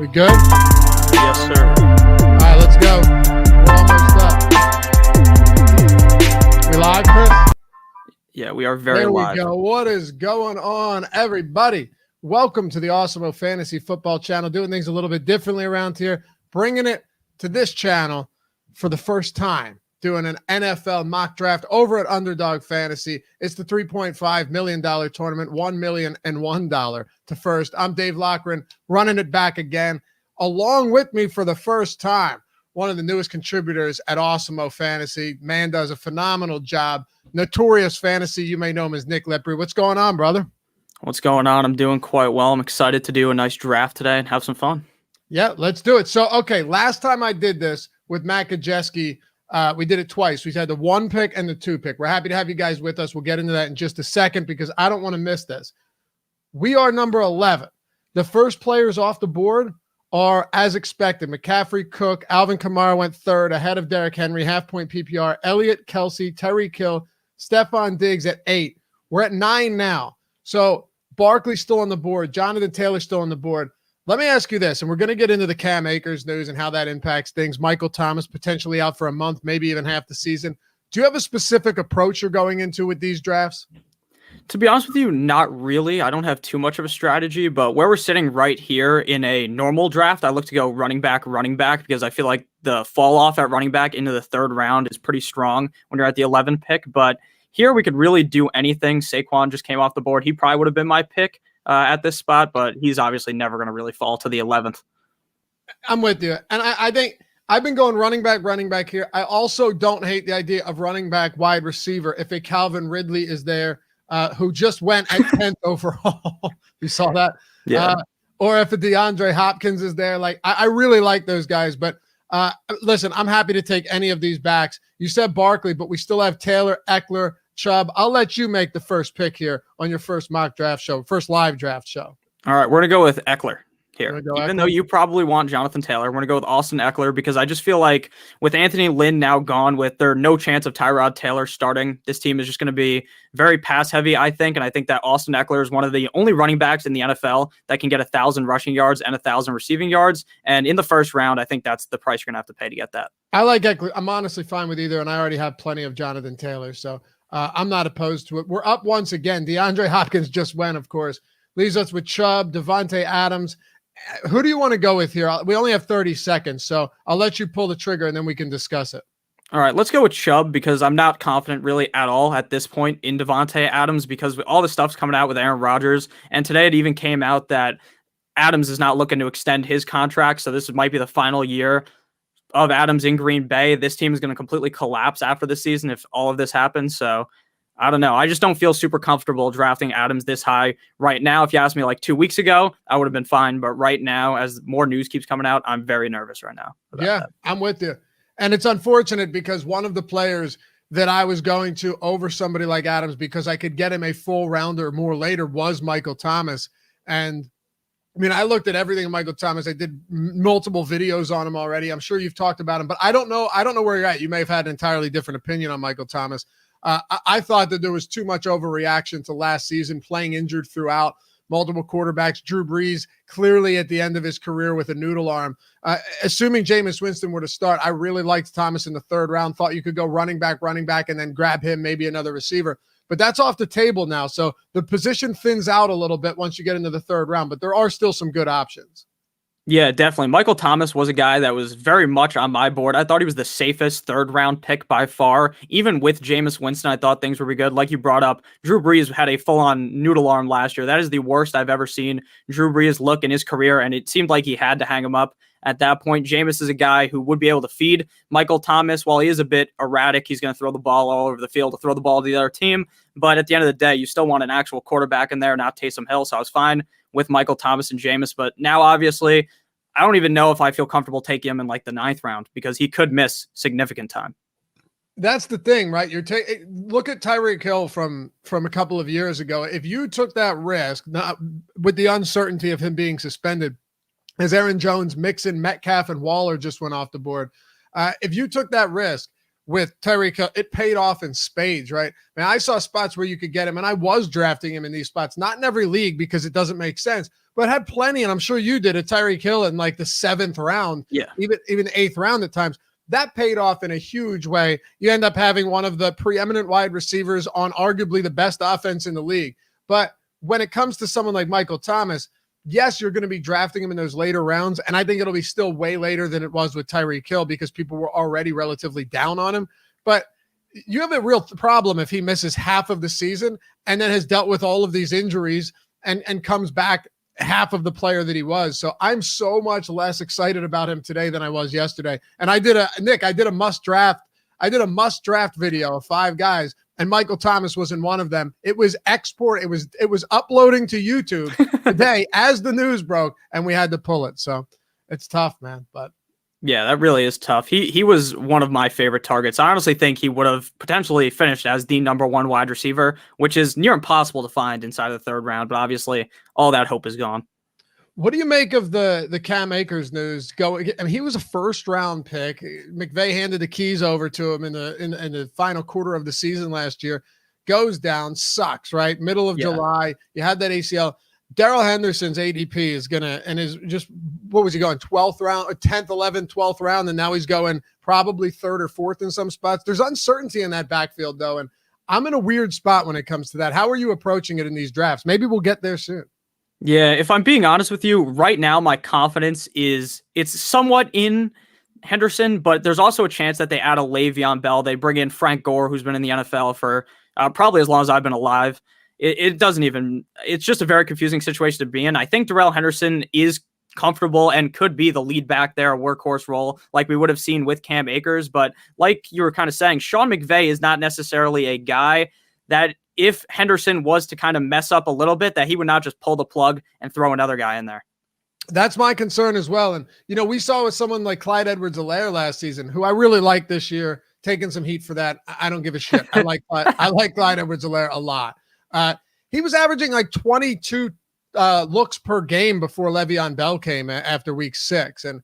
We good? Yes, sir. All right, let's go. We're almost up. We live, Chris? Yeah, we are very there live. There we go. What is going on, everybody? Welcome to the Awesemo Fantasy Football channel. Doing things a little bit differently around here. Bringing it to this channel for the first time. Doing an NFL mock draft over at Underdog Fantasy. It's the $3.5 million tournament, $1,001 to first. I'm Dave Loughran, running it back again. Along with me for the first time, one of the newest contributors at Awesemo Fantasy. Man does a phenomenal job. Notorious Fantasy, you may know him as Nick Lepri. What's going on, brother? What's going on? I'm doing quite well. I'm excited to do a nice draft today and have some fun. Yeah, let's do it. So, okay, last time I did this with Matt Kajeski, we did it twice. We had the 1 pick and the 2 pick. We're happy to have you guys with us. We'll get into that in just a second because I don't want to miss this. We are number 11. The first players off the board are, as expected, McCaffrey, Cook, Alvin Kamara went third ahead of Derrick Henry, half-point PPR, Elliott, Kelsey, Tyreek Hill, Stephon Diggs at 8. We're at 9 now. So Barkley's still on the board. Jonathan Taylor's still on the board. Let me ask you this, and we're going to get into the Cam Akers news and how that impacts things. Michael Thomas potentially out for a month, maybe even half the season. Do you have a specific approach you're going into with these drafts? To be honest with you, not really. I don't have too much of a strategy, but where we're sitting right here in a normal draft, I look to go running back, because I feel like the fall off at running back into the third round is pretty strong when you're at the 11th pick. But here we could really do anything. Saquon just came off the board. He probably would have been my pick at this spot, but he's obviously never going to really fall to the 11th. I'm with you. And I think I've been going running back here. I also don't hate the idea of running back wide receiver if a Calvin Ridley is there, who just went at 10th overall. You saw that? Yeah. Or if a DeAndre Hopkins is there. Like, I really like those guys. But listen, I'm happy to take any of these backs. You said Barkley, but we still have Taylor, Eckler, Chubb. I'll let you make the first pick here on your first mock draft show, first live draft show. All right, we're going to go with Eckler here. Even Eckler? Though you probably want Jonathan Taylor, we're going to go with Austin Eckler because I just feel like with Anthony Lynn now gone, with there no chance of Tyrod Taylor starting, this team is just going to be very pass heavy, I think. And I think that Austin Eckler is one of the only running backs in the NFL that can get 1,000 rushing yards and 1,000 receiving yards. And in the first round, I think that's the price you're going to have to pay to get that. I like Eckler. I'm honestly fine with either, and I already have plenty of Jonathan Taylor, so I'm not opposed to it. We're up once again. DeAndre Hopkins just went, of course. Leaves us with Chubb, Devontae Adams. Who do you want to go with here? We only have 30 seconds, so I'll let you pull the trigger, and then we can discuss it. All right, let's go with Chubb because I'm not confident really at all at this point in Devontae Adams because all the stuff's coming out with Aaron Rodgers, and today it even came out that Adams is not looking to extend his contract, so this might be the final year of Adams in Green Bay. This team is going to completely collapse after the season if all of this happens. So I don't know. I just don't feel super comfortable drafting Adams this high right now. If you asked me like 2 weeks ago, I would have been fine. But right now, as more news keeps coming out, I'm very nervous right now. Yeah, that. I'm with you. And it's unfortunate because one of the players that I was going to over somebody like Adams because I could get him a full rounder or more later was Michael Thomas. And I mean, I looked at everything in Michael Thomas. I did multiple videos on him already. I'm sure you've talked about him, but I don't know where you're at. You may have had an entirely different opinion on Michael Thomas. I thought that there was too much overreaction to last season, playing injured throughout, multiple quarterbacks. Drew Brees clearly at the end of his career with a noodle arm. Assuming Jameis Winston were to start, I really liked Thomas in the third round. Thought you could go running back, and then grab him, maybe another receiver. But that's off the table now. So the position thins out a little bit once you get into the third round, but there are still some good options. Yeah, definitely. Michael Thomas was a guy that was very much on my board. I thought he was the safest third-round pick by far. Even with Jameis Winston, I thought things would be good. Like you brought up, Drew Brees had a full-on noodle arm last year. That is the worst I've ever seen Drew Brees look in his career, and it seemed like he had to hang him up at that point. Jameis is a guy who would be able to feed Michael Thomas. While he is a bit erratic, he's going to throw the ball all over the field to throw the ball to the other team. But at the end of the day, you still want an actual quarterback in there, not Taysom Hill. So I was fine with Michael Thomas and Jameis. But now, obviously, I don't even know if I feel comfortable taking him in like the 9th round because he could miss significant time. That's the thing, right? Look at Tyreek Hill from a couple of years ago. If you took that risk, not with the uncertainty of him being suspended, as Aaron Jones, Mixon, Metcalf, and Waller just went off the board. If you took that risk with Tyreek Hill, it paid off in spades, right? I mean, I saw spots where you could get him, and I was drafting him in these spots, not in every league because it doesn't make sense, but had plenty, and I'm sure you did, a Tyreek Hill in like the 7th round, Yeah. even the 8th round at times. That paid off in a huge way. You end up having one of the preeminent wide receivers on arguably the best offense in the league. But when it comes to someone like Michael Thomas, yes, you're going to be drafting him in those later rounds, and I think it'll be still way later than it was with Tyreek Hill because people were already relatively down on him. But you have a real problem if he misses half of the season and then has dealt with all of these injuries and comes back half of the player that he was. So I'm so much less excited about him today than I was yesterday. And I did a must draft video of 5 guys, and Michael Thomas was in one of them. It was it was uploading to YouTube today as the news broke, and we had to pull it. So it's tough, man. But yeah, that really is tough. He was one of my favorite targets. I honestly think he would have potentially finished as the number 1 wide receiver, which is near impossible to find inside the 3rd round. But obviously, all that hope is gone. What do you make of the Cam Akers news? I mean, he was a 1st round pick. McVay handed the keys over to him in the final quarter of the season last year. Goes down, sucks, right? Middle of July. You had that ACL. Darrell Henderson's ADP is what was he going? 12th round, 10th, 11th, 12th round. And now he's going probably 3rd or 4th in some spots. There's uncertainty in that backfield though. And I'm in a weird spot when it comes to that. How are you approaching it in these drafts? Maybe we'll get there soon. Yeah. If I'm being honest with you right now, my confidence is it's somewhat in Henderson, but there's also a chance that they add a Le'Veon Bell. They bring in Frank Gore, who's been in the NFL for probably as long as I've been alive. It's just a very confusing situation to be in. I think Darrell Henderson is comfortable and could be the lead back there, a workhorse role like we would have seen with Cam Akers. But like you were kind of saying, Sean McVay is not necessarily a guy that if Henderson was to kind of mess up a little bit, that he would not just pull the plug and throw another guy in there. That's my concern as well. And, we saw with someone like Clyde Edwards-Helaire last season, who I really liked this year, taking some heat for that. I don't give a shit. I like Clyde Edwards-Helaire a lot. He was averaging like 22 looks per game before Le'Veon Bell came after week 6. And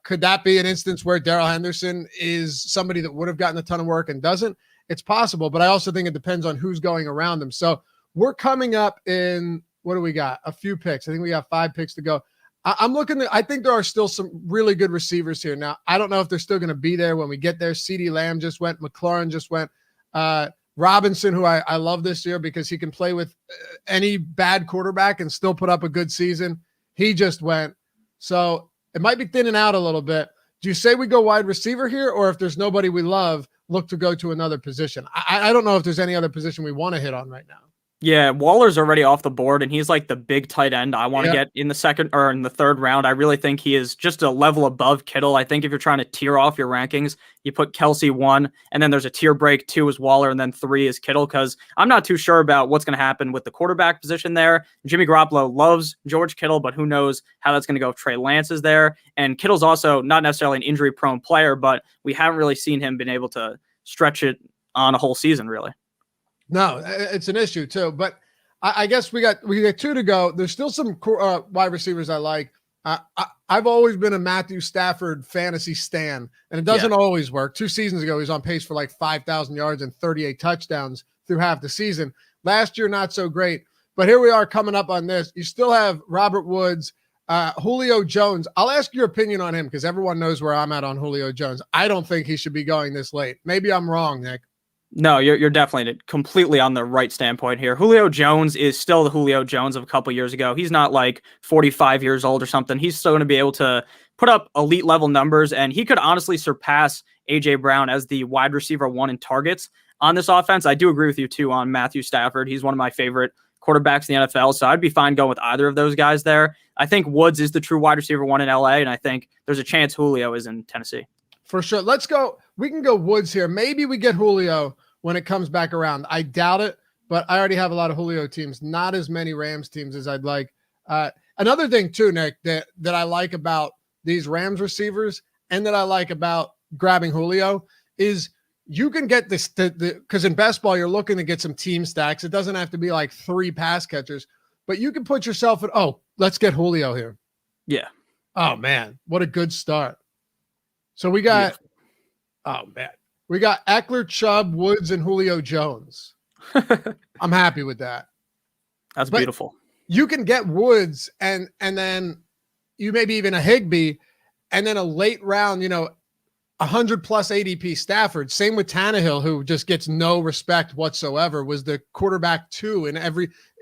could that be an instance where Darrell Henderson is somebody that would have gotten a ton of work and doesn't? It's possible, but I also think it depends on who's going around him. So we're coming up in, what do we got? A few picks. I think we got 5 picks to go. I think there are still some really good receivers here. Now, I don't know if they're still going to be there when we get there. CeeDee Lamb just went. McLaurin just went. Robinson, who I love this year because he can play with any bad quarterback and still put up a good season. He just went. So it might be thinning out a little bit. Do you say we go wide receiver here, or if there's nobody we love, look to go to another position? I don't know if there's any other position we want to hit on right now. Yeah, Waller's already off the board, and he's like the big tight end I want to get in the 2nd or in the 3rd round. I really think he is just a level above Kittle. I think if you're trying to tier off your rankings, you put Kelsey 1, and then there's a tier break. 2 is Waller, and then 3 is Kittle, because I'm not too sure about what's going to happen with the quarterback position there. Jimmy Garoppolo loves George Kittle, but who knows how that's going to go if Trey Lance is there. And Kittle's also not necessarily an injury-prone player, but we haven't really seen him been able to stretch it on a whole season, really. No, it's an issue too, but I guess we got 2 to go. There's still some wide receivers I like. I've always been a Matthew Stafford fantasy stan, and it doesn't always work. 2 seasons ago, he was on pace for like 5,000 yards and 38 touchdowns through half the season. Last year, not so great, but here we are coming up on this. You still have Robert Woods, Julio Jones. I'll ask your opinion on him because everyone knows where I'm at on Julio Jones. I don't think he should be going this late. Maybe I'm wrong, Nick. No, you're definitely completely on the right standpoint here. Julio Jones is still the Julio Jones of a couple years ago. He's not like 45 years old or something. He's still going to be able to put up elite level numbers, and he could honestly surpass A.J. Brown as the wide receiver 1 in targets on this offense. I do agree with you too on Matthew Stafford. He's one of my favorite quarterbacks in the NFL, so I'd be fine going with either of those guys there. I think Woods is the true wide receiver 1 in LA, and I think there's a chance Julio is in Tennessee. For sure. Let's go. We can go Woods here. Maybe we get Julio when it comes back around. I doubt it, but I already have a lot of Julio teams, not as many Rams teams as I'd like. Another thing too, Nick, that I like about these Rams receivers and that I like about grabbing Julio is you can get this, because in best ball, you're looking to get some team stacks. It doesn't have to be like 3 pass catchers, but you can put yourself at, let's get Julio here. Yeah. Oh man, what a good start. So we got, we got Eckler, Chubb, Woods, and Julio Jones. I'm happy with that. That's beautiful. you can get Woods and then you maybe even a Higbee, and then a late round, 100 plus ADP Stafford. Same with Tannehill, who just gets no respect whatsoever, was the quarterback 2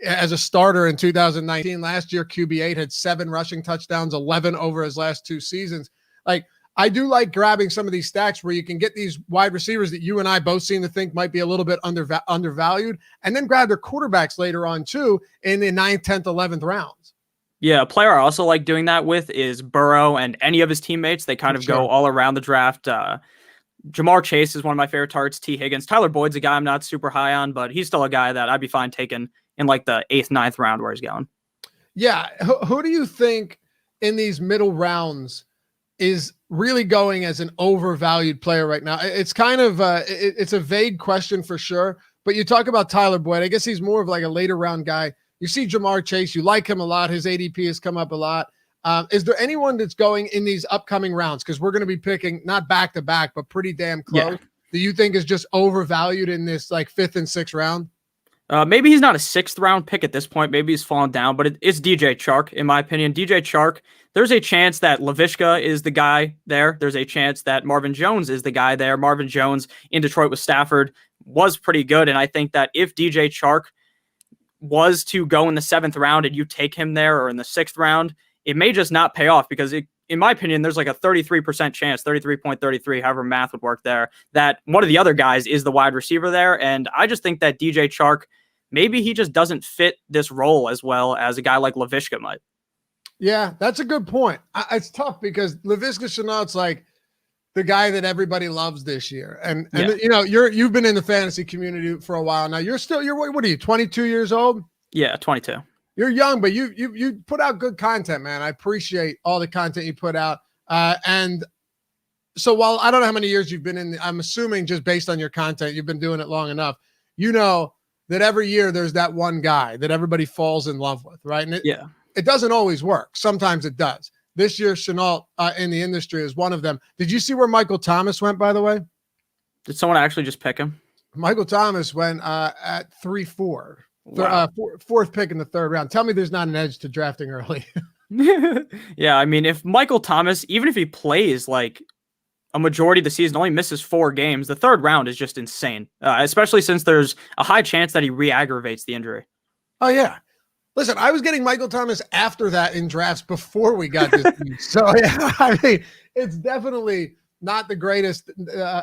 as a starter in 2019. Last year, QB8 had 7 rushing touchdowns, 11 over his last 2 seasons. Like, I do like grabbing some of these stacks where you can get these wide receivers that you and I both seem to think might be a little bit undervalued, and then grab their quarterbacks later on too in the 9th, 10th, 11th rounds. Yeah, a player I also like doing that with is Burrow and any of his teammates. They kind of go all around the draft. Jamar Chase is one of my favorite targets. T. Higgins. Tyler Boyd's a guy I'm not super high on, but he's still a guy that I'd be fine taking in like the 8th, 9th round where he's going. Yeah. Who do you think in these middle rounds is really going as an overvalued player right now? It's kind of it's a vague question for sure, but you talk about Tyler Boyd. I guess he's more of like a later round guy. You see Jamar Chase, you like him a lot. His ADP has come up a lot. Is there anyone that's going in these upcoming rounds? Because we're going to be picking not back to back, but pretty damn close. Yeah. Do you think is just overvalued in this like 5th and 6th round? Maybe he's not a 6th round pick at this point. Maybe he's fallen down, but it's DJ Chark, in my opinion. DJ Chark, there's a chance that Laviska is the guy there. There's a chance that Marvin Jones is the guy there. Marvin Jones in Detroit with Stafford was pretty good. And I think that if DJ Chark was to go in the 7th round and you take him there or in the 6th round, it may just not pay off because in my opinion, there's like a 33% chance, 33.33, however math would work there, that one of the other guys is the wide receiver there. And I just think that DJ Chark, maybe he just doesn't fit this role as well as a guy like Laviska might. Yeah, that's a good point. It's tough because Laviska Shenault's like the guy that everybody loves this year. And you've been in the fantasy community for a while now. You're what are you, 22 years old? Yeah, 22. You're young, but you put out good content, man. I appreciate all the content you put out. And so while I don't know how many years you've been in, I'm assuming just based on your content, you've been doing it long enough. You know that every year there's that one guy that everybody falls in love with, right? And it doesn't always work. Sometimes it does. This year, Shenault in the industry is one of them. Did you see where Michael Thomas went, by the way? Did someone actually just pick him? Michael Thomas went at 3-4. Wow. 4th pick in the 3rd round. Tell me there's not an edge to drafting early. Yeah, I mean, if Michael Thomas, even if he plays like a majority of the season, only misses 4 games, the 3rd round is just insane, especially since there's a high chance that he re-aggravates the injury. Oh, yeah. Listen, I was getting Michael Thomas after that in drafts before we got this team. So, yeah, I mean, it's definitely not the greatest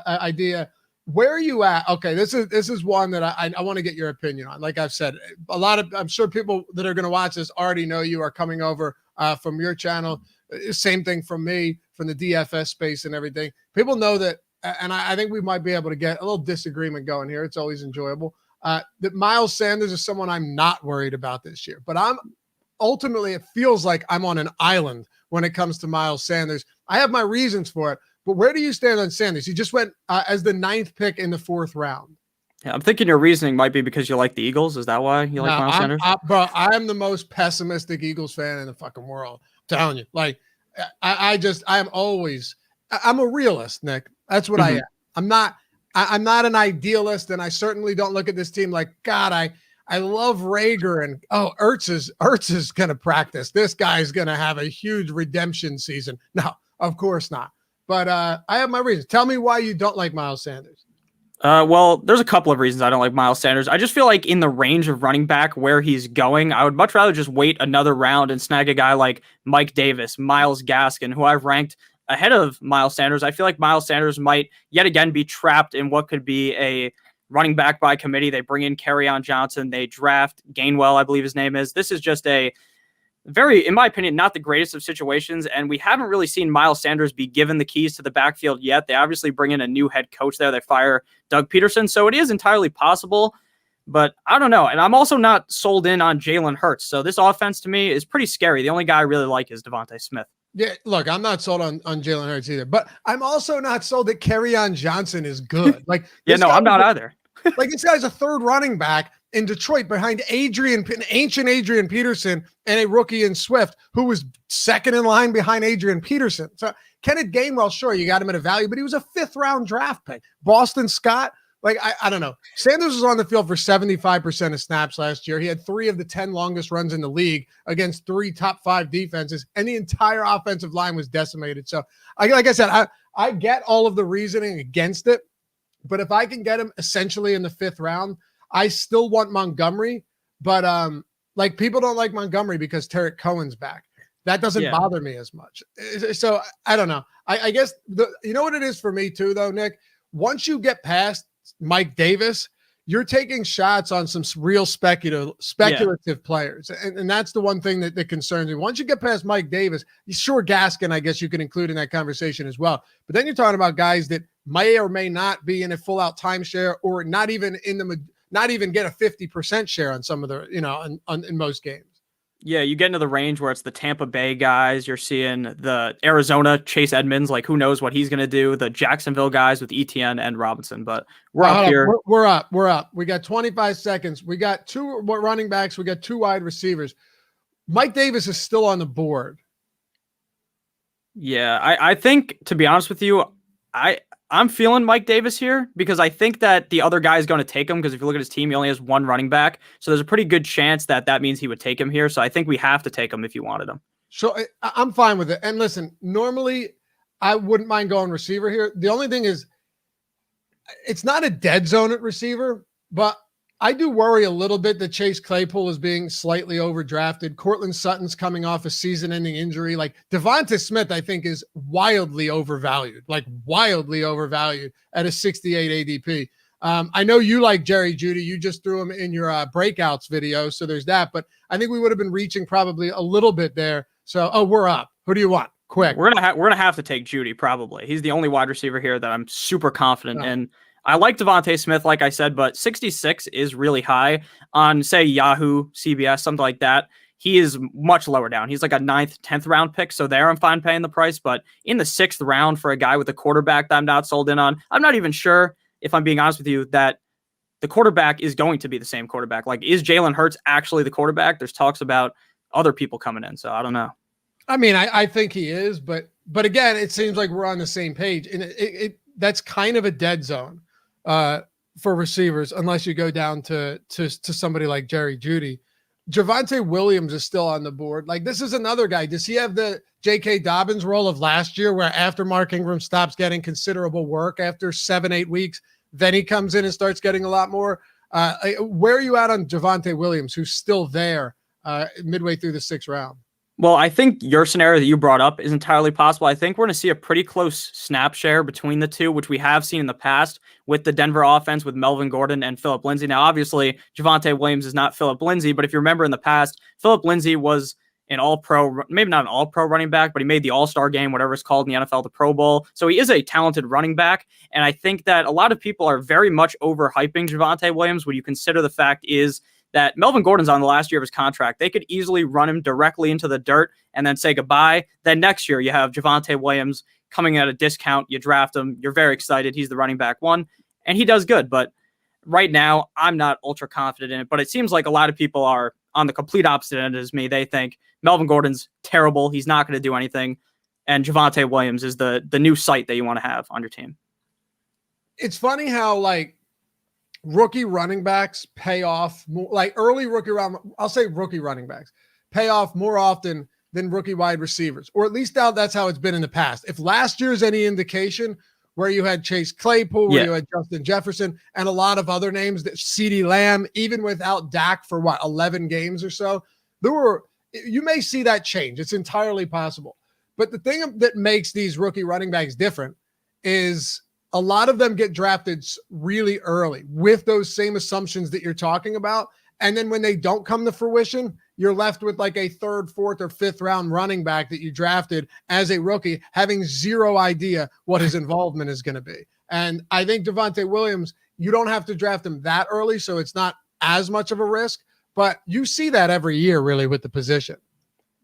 idea. Where are you at? Okay, this is one that I want to get your opinion on. Like I've said, I'm sure people that are going to watch this already know you are coming over from your channel. Same thing from me, from the DFS space and everything. People know that, and I think we might be able to get a little disagreement going here. It's always enjoyable. That Miles Sanders is someone I'm not worried about this year, but ultimately it feels like I'm on an island when it comes to Miles Sanders. I have my reasons for it. But where do you stand on Sanders? He just went as the 9th pick in the 4th round. Yeah, I'm thinking your reasim might be because you like the Eagles. Is that why you like Miles Sanders? Bro, I'm the most pessimistic Eagles fan in the fucking world. I'm telling you. Like, I'm a realist, Nick. That's what I am. I'm not an idealist, and I certainly don't look at this team like, God, I love Rager and Ertz is going to practice. This guy's going to have a huge redemption season. No, of course not. But I have my reasons. Tell me why you don't like Miles Sanders. Well, there's a couple of reasons I don't like Miles Sanders. I just feel like in the range of running back where he's going, I would much rather just wait another round and snag a guy like Mike Davis, Myles Gaskin, who I've ranked ahead of Miles Sanders. I feel like Miles Sanders might yet again be trapped in what could be a running back by committee. They bring in Kerryon Johnson. They draft Gainwell, I believe his name is. This is just a very, in my opinion, not the greatest of situations, and we haven't really seen Miles Sanders be given the keys to the backfield yet. They obviously bring in a new head coach there. They fire Doug Peterson, so it is entirely possible, but I don't know. And I'm also not sold in on Jalen Hurts, so this offense to me is pretty scary. The only guy I really like is Devontae Smith. Yeah, look, I'm not sold on Jalen Hurts either, but I'm also not sold that Kerryon Johnson is good. Like, I'm not either. Like, this guy's a 3rd running back in Detroit behind ancient Adrian Peterson and a rookie in Swift, who was 2nd in line behind Adrian Peterson. So Kenneth Gainwell, sure, you got him at a value, but he was a 5th round draft pick. Boston Scott, Like, I don't know. Sanders was on the field for 75% of snaps last year. He had 3 of the 10 longest runs in the league against 3 top 5 defenses, and the entire offensive line was decimated. So, like I said, I get all of the reasoning against it, but if I can get him essentially in the 5th round, I still want Montgomery. But like, people don't like Montgomery because Tarek Cohen's back. That doesn't bother me as much. So I don't know. I guess you know what it is for me too, though, Nick. Once you get past Mike Davis, you're taking shots on some real speculative players. And that's the one thing that concerns me. Once you get past Mike Davis, sure, Gaskin, I guess you can include in that conversation as well. But then you're talking about guys that may or may not be in a full out timeshare, or not even get a 50% share on some of the, in most games. Yeah, you get into the range where it's the Tampa Bay guys. You're seeing the Arizona Chase Edmonds, like who knows what he's going to do. The Jacksonville guys with ETN and Robinson. But we're up here. We're up. We got 25 seconds. We got 2 running backs. We got 2 wide receivers. Mike Davis is still on the board. Yeah, I think, to be honest with you, I'm feeling Mike Davis here because I think that the other guy is going to take him, because if you look at his team, he only has 1 running back. So there's a pretty good chance that means he would take him here. So I think we have to take him if you wanted him. So I'm fine with it. And listen, normally I wouldn't mind going receiver here. The only thing is, it's not a dead zone at receiver, but I do worry a little bit that Chase Claypool is being slightly overdrafted. Cortland Sutton's coming off a season-ending injury. Like, Devonta Smith, I think, is wildly overvalued at a 68 ADP. I know you like Jerry Jeudy. You just threw him in your breakouts video, so there's that. But I think we would have been reaching probably a little bit there. So, we're up. Who do you want? Quick. We're gonna have to take Jeudy probably. He's the only wide receiver here that I'm super confident in. I like Devonta Smith, like I said, but 66 is really high on, say, Yahoo, CBS, something like that. He is much lower down. He's like a 9th, 10th round pick. So there I'm fine paying the price. But in the 6th round for a guy with a quarterback that I'm not sold in on, I'm not even sure, if I'm being honest with you, that the quarterback is going to be the same quarterback. Like, is Jalen Hurts actually the quarterback? There's talks about other people coming in. So I don't know. I mean, I think he is, but again, it seems like we're on the same page. And that's kind of a dead zone for receivers, unless you go down to somebody like Jerry Jeudy. Javonte Williams is still on the board. Like, this is another guy. Does he have the J.K. Dobbins role of last year, where after Mark Ingram stops getting considerable work after 7-8 weeks, then he comes in and starts getting a lot more? Where are you at on Javonte Williams, who's still there midway through the 6th round? Well, I think your scenario that you brought up is entirely possible. I think we're going to see a pretty close snap share between the two, which we have seen in the past with the Denver offense with Melvin Gordon and Phillip Lindsay. Now, obviously, Javonte Williams is not Phillip Lindsay, but if you remember in the past, Phillip Lindsay was an all-pro, maybe not an all-pro running back, but he made the all-star game, whatever it's called in the NFL, the Pro Bowl. So he is a talented running back, and I think that a lot of people are very much overhyping Javonte Williams when you consider the fact is that Melvin Gordon's on the last year of his contract. They could easily run him directly into the dirt and then say goodbye. Then next year, you have Javonte Williams coming at a discount. You draft him. You're very excited. He's the running back 1, and he does good. But right now, I'm not ultra confident in it. But it seems like a lot of people are on the complete opposite end as me. They think Melvin Gordon's terrible. He's not going to do anything. And Javonte Williams is the new sight that you want to have on your team. It's funny how, like, rookie running backs pay off more, like rookie running backs pay off more often than rookie wide receivers, or at least now that's how it's been in the past. If last year's any indication, where you had Chase Claypool, where you had Justin Jefferson, and a lot of other names, that CeeDee Lamb, even without Dak for 11 games or so, you may see that change. It's entirely possible. But the thing that makes these rookie running backs different is a lot of them get drafted really early with those same assumptions that you're talking about. And then when they don't come to fruition, you're left with like a 3rd, 4th, or 5th round running back that you drafted as a rookie, having zero idea what his involvement is going to be. And I think Javonte Williams, you don't have to draft him that early, so it's not as much of a risk, but you see that every year really with the position.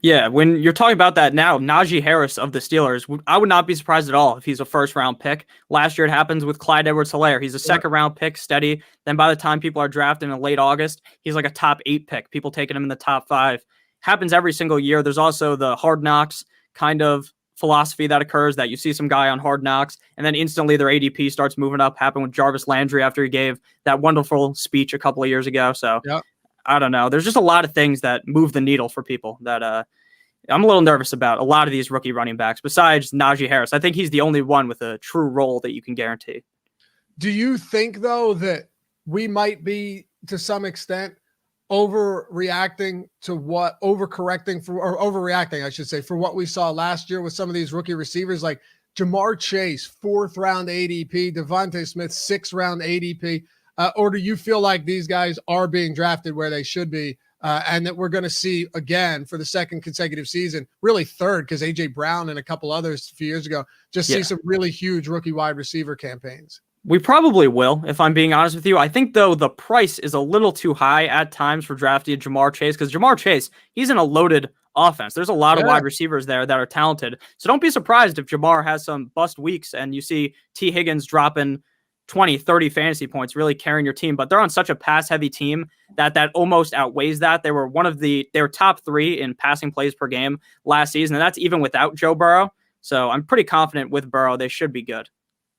Yeah, when you're talking about that now, Najee Harris of the Steelers, I would not be surprised at all if he's a 1st-round pick. Last year it happens with Clyde Edwards-Helaire. He's a 2nd-round pick, steady. Then by the time people are drafting in late August, he's like a top 8 pick. People taking him in the top 5. Happens every single year. There's also the Hard Knocks kind of philosophy that occurs that you see some guy on Hard Knocks and then instantly their ADP starts moving up. Happened with Jarvis Landry after he gave that wonderful speech a couple of years ago. So I don't know. There's just a lot of things that move the needle for people that I'm a little nervous about. A lot of these rookie running backs, besides Najee Harris. I think he's the only one with a true role that you can guarantee. Do you think, though, that we might be, to some extent, overreacting, I should say, for what we saw last year with some of these rookie receivers like Jamar Chase, 4th round ADP, Devontae Smith, 6th round ADP? Or do you feel like these guys are being drafted where they should be, and that we're going to see again for the 2nd consecutive season, really 3rd, because A.J. Brown and a couple others a few years ago, see some really huge rookie wide receiver campaigns? We probably will, if I'm being honest with you. I think, though, the price is a little too high at times for drafting Jamar Chase, because Jamar Chase, he's in a loaded offense. There's a lot of wide receivers there that are talented. So don't be surprised if Jamar has some bust weeks and you see T. Higgins dropping 20, 30 fantasy points, really carrying your team. But they're on such a pass-heavy team that almost outweighs that. They were top 3 in passing plays per game last season, and that's even without Joe Burrow. So I'm pretty confident with Burrow, they should be good.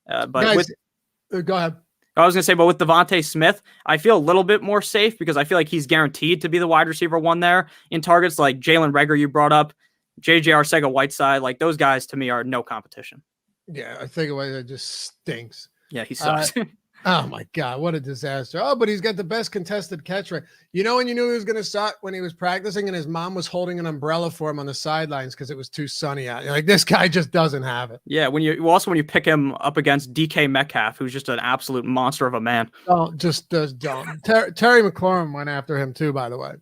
Go ahead. I was going to say, but with Devontae Smith, I feel a little bit more safe because I feel like he's guaranteed to be the wide receiver one there in targets like Jalen Reagor you brought up, J.J. Arcega-Whiteside. Like, those guys to me are no competition. Yeah, I think that just stinks. Yeah, he sucks. Oh, my God, what a disaster. Oh, but he's got the best contested catch rate. You know when you knew he was going to suck? When he was practicing and his mom was holding an umbrella for him on the sidelines because it was too sunny out. You're like, this guy just doesn't have it. Yeah, when you pick him up against DK Metcalf, who's just an absolute monster of a man. Don't. Terry McLaurin went after him too, by the way.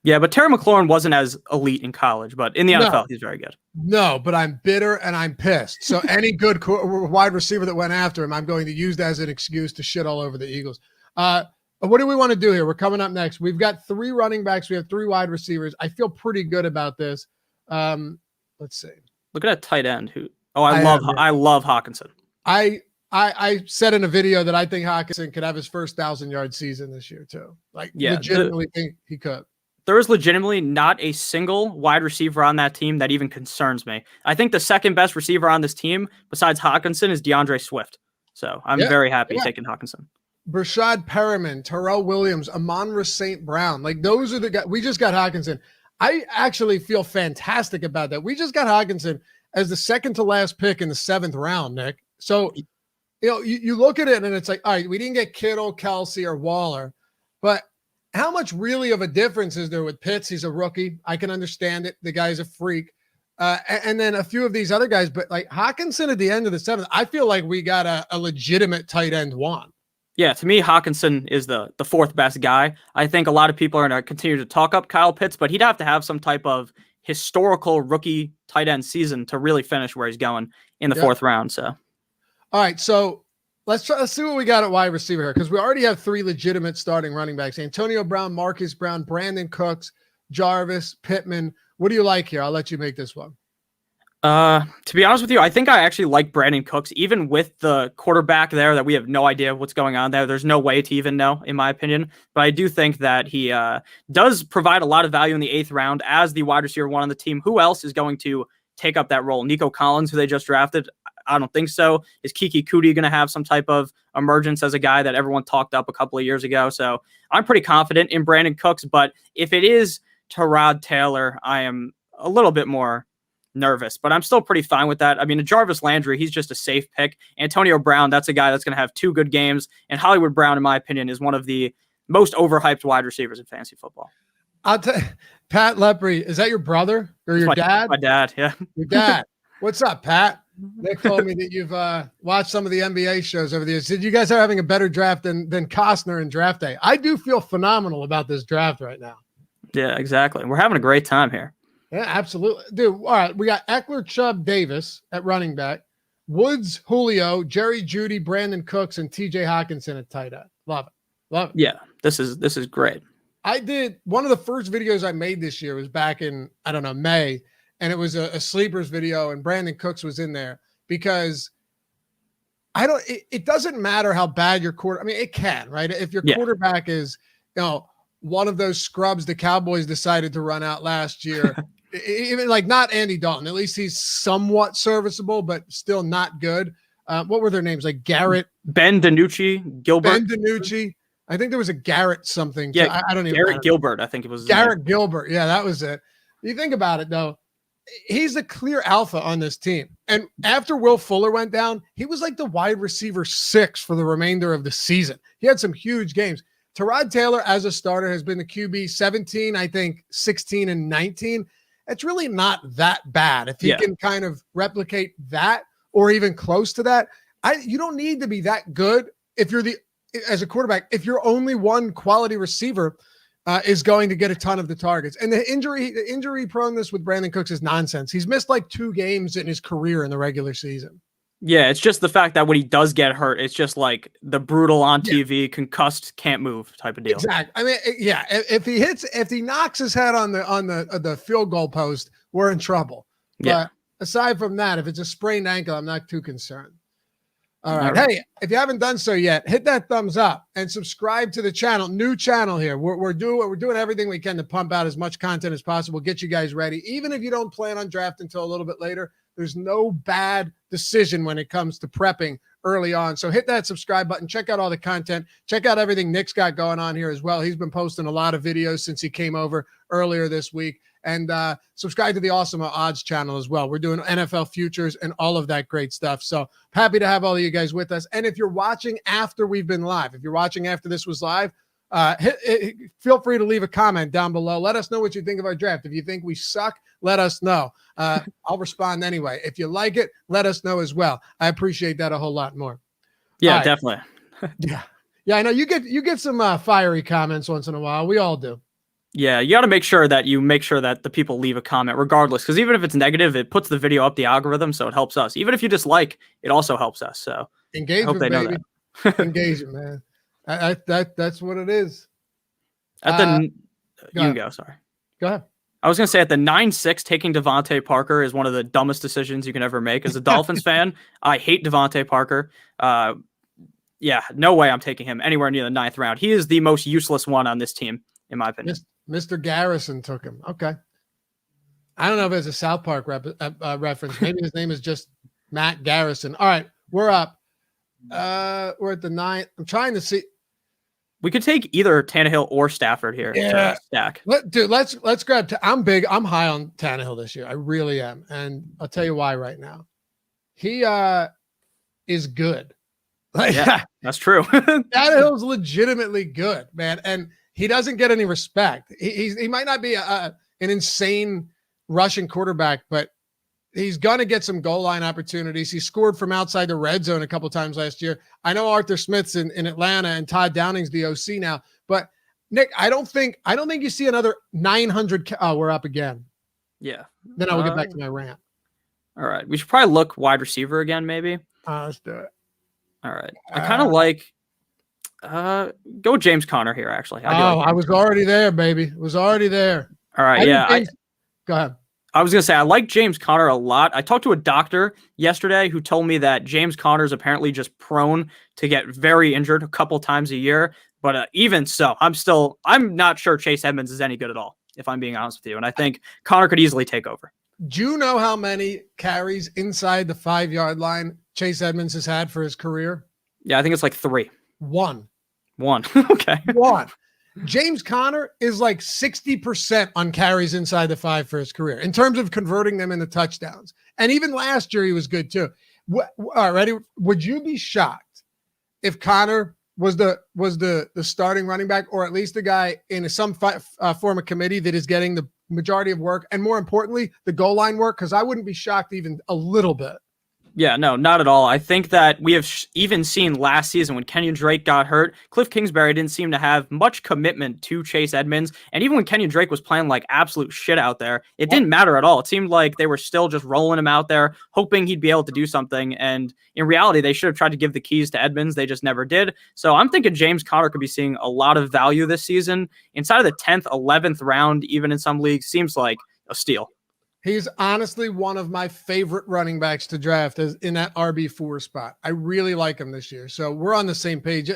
Yeah, but Terry McLaurin wasn't as elite in college, but in the NFL, he's very good. No, but I'm bitter and I'm pissed. So any good wide receiver that went after him, I'm going to use that as an excuse to shit all over the Eagles. What do we want to do here? We're coming up next. We've got 3 running backs. We have 3 wide receivers. I feel pretty good about this. Let's see. Look at that tight end. I love Hawkinson. I said in a video that I think Hawkinson could have his first 1,000-yard season this year too. Legitimately think he could. There is legitimately not a single wide receiver on that team that even concerns me. I think the second best receiver on this team, besides Hawkinson, is DeAndre Swift. So I'm very happy taking Hawkinson. Brashad Perriman, Terrell Williams, Amon-Ra St. Brown. Like, those are the guys. We just got Hawkinson. I actually feel fantastic about that. We just got Hawkinson as the second to last pick in the 7th round, Nick. So, you look at it and it's like, all right, we didn't get Kittle, Kelsey, or Waller, but how much really of a difference is there with Pitts? He's a rookie. I can understand it. The guy's a freak. And then a few of these other guys, but like Hawkinson at the end of the 7th, I feel like we got a legitimate tight end one. Yeah, to me, Hawkinson is the 4th best guy. I think a lot of people are going to continue to talk up Kyle Pitts, but he'd have to have some type of historical rookie tight end season to really finish where he's going in the 4th round. So, all right, so let's see what we got at wide receiver here, because we already have 3 legitimate starting running backs: Antonio Brown, Marcus Brown, Brandon Cooks, Jarvis, Pittman. What do you like here? I'll let you make this one. To be honest with you, I think I actually like Brandon Cooks, even with the quarterback there that we have no idea what's going on there. There's no way to even know, in my opinion. But I do think that he does provide a lot of value in the 8th round as the wide receiver one on the team. Who else is going to take up that role? Nico Collins, who they just drafted? I don't think so. Is Kiki Kuti going to have some type of emergence as a guy that everyone talked up a couple of years ago? So I'm pretty confident in Brandon Cooks. But if it is Tyrod Taylor, I am a little bit more nervous, but I'm still pretty fine with that. I mean, Jarvis Landry, he's just a safe pick. Antonio Brown, that's a guy that's going to have 2 good games. And Hollywood Brown, in my opinion, is one of the most overhyped wide receivers in fantasy football. I'll tell you, Pat Lepri, is that your brother or your dad? My dad, yeah. Your dad. What's up, Pat? Nick told me that you've watched some of the NBA shows over the years. Said you guys are having a better draft than Costner in draft day. I do feel phenomenal about this draft right now. Yeah, exactly. We're having a great time here. Yeah, absolutely. Dude, all right. We got Eckler, Chubb, Davis at running back, Woods, Julio, Jerry Jeudy, Brandon Cooks, and TJ Hawkinson at tight end. Love it. Love it. Yeah, this is great. I did one of the first videos I made this year was back in, I don't know, May. And it was a sleepers video, and Brandon Cooks was in there because it doesn't matter how bad your quarter. I mean, it can, right? If your quarterback is, one of those scrubs the Cowboys decided to run out last year, Even like not Andy Dalton. At least he's somewhat serviceable, but still not good. What were their names? Like Garrett, Ben DiNucci, Gilbert. Ben DiNucci. I think there was a Garrett something. Yeah, I don't even. Garrett Gilbert, I think it was. Garrett Gilbert. Yeah, that was it. You think about it though. He's the clear alpha on this team. And after Will Fuller went down, he was like the wide receiver 6 for the remainder of the season. He had some huge games. Tyrod Taylor as a starter has been the QB 17, I think 16 and 19. It's really not that bad. If he can kind of replicate that or even close to that, you don't need to be that good if you're as a quarterback, if you're only one quality receiver is going to get a ton of the targets. And the injury proneness with Brandon Cooks is nonsense. He's missed like 2 games in his career in the regular season. Yeah, it's just the fact that when he does get hurt, it's just like the brutal on TV, concussed, can't move type of deal. Exactly. I mean, yeah, if he knocks his head on the field goal post, we're in trouble. Yeah. But aside from that, if it's a sprained ankle, I'm not too concerned. All right. Hey, if you haven't done so yet, hit that thumbs up and subscribe to the channel. New channel here. We're doing everything we can to pump out as much content as possible, get you guys ready. Even if you don't plan on draft until a little bit later, there's no bad decision when it comes to prepping early on. So hit that subscribe button. Check out all the content. Check out everything Nick's got going on here as well. He's been posting a lot of videos since he came over earlier this week. And subscribe to the Awesemo Odds channel as well. We're doing NFL futures and all of that great stuff. So happy to have all of you guys with us. And if you're watching after we've been live, if you're watching after this was live, feel free to leave a comment down below. Let us know what you think of our draft. If you think we suck, let us know. I'll respond anyway. If you like it, let us know as well. I appreciate that a whole lot more. Yeah, definitely. Yeah, I know you get some fiery comments once in a while. We all do. Yeah, you got to make sure that the people leave a comment regardless, because even if it's negative, it puts the video up the algorithm, so it helps us. Even if you dislike, it also helps us. So engagement, I hope they baby. Know that. Engagement, man. That's what it is. Sorry. Go ahead. I was going to say at the 9-6, taking Devontae Parker is one of the dumbest decisions you can ever make. As a Dolphins fan, I hate Devontae Parker. Yeah, no way I'm taking him anywhere near the 9th round. He is the most useless one on this team, in my opinion. Mr. Garrison took him. Okay. I don't know if it's a South Park reference. Maybe his name is just Matt Garrison. All right, we're up. We're at the 9th. I'm trying to see. We could take either Tannehill or Stafford here. Yeah. Stack. Let's grab. I'm high on Tannehill this year. I really am. And I'll tell you why right now. He is good. Yeah, that's true. Tannehill's legitimately good, man. And he doesn't get any respect. He might not be an insane rushing quarterback, but he's going to get some goal line opportunities. He scored from outside the red zone a couple times last year. I know Arthur Smith's in Atlanta and Todd Downing's the OC now, but Nick, I don't think you see another 900. We're up again. Yeah. Then I will get back to my rant. All right. We should probably look wide receiver again, maybe. Let's do it. All right. I kind of like go James Conner here, actually. I was already there, baby. Was already there. All right. Go ahead. I was going to say, I like James Conner a lot. I talked to a doctor yesterday who told me that James Conner is apparently just prone to get very injured a couple times a year. But even so, I'm not sure Chase Edmonds is any good at all, if I'm being honest with you. And I think Conner could easily take over. Do you know how many carries inside the 5-yard line Chase Edmonds has had for his career? Yeah, I think it's like 3. One. Okay. 1. James Conner is like 60% on carries inside the 5 for his career in terms of converting them into touchdowns. And even last year, he was good too. All right, ready? Would you be shocked if Conner was the starting running back, or at least the guy in some form of committee that is getting the majority of work, and more importantly, the goal line work? Because I wouldn't be shocked even a little bit. Yeah, no, not at all. I think that we have even seen last season when Kenyon Drake got hurt, Cliff Kingsbury didn't seem to have much commitment to Chase Edmonds. And even when Kenyon Drake was playing like absolute shit out there, it didn't matter at all. It seemed like they were still just rolling him out there, hoping he'd be able to do something. And in reality, they should have tried to give the keys to Edmonds. They just never did. So I'm thinking James Conner could be seeing a lot of value this season. Inside of the 10th, 11th round, even in some leagues, seems like a steal. He's honestly one of my favorite running backs to draft as in that RB4 spot. I really like him this year. So we're on the same page.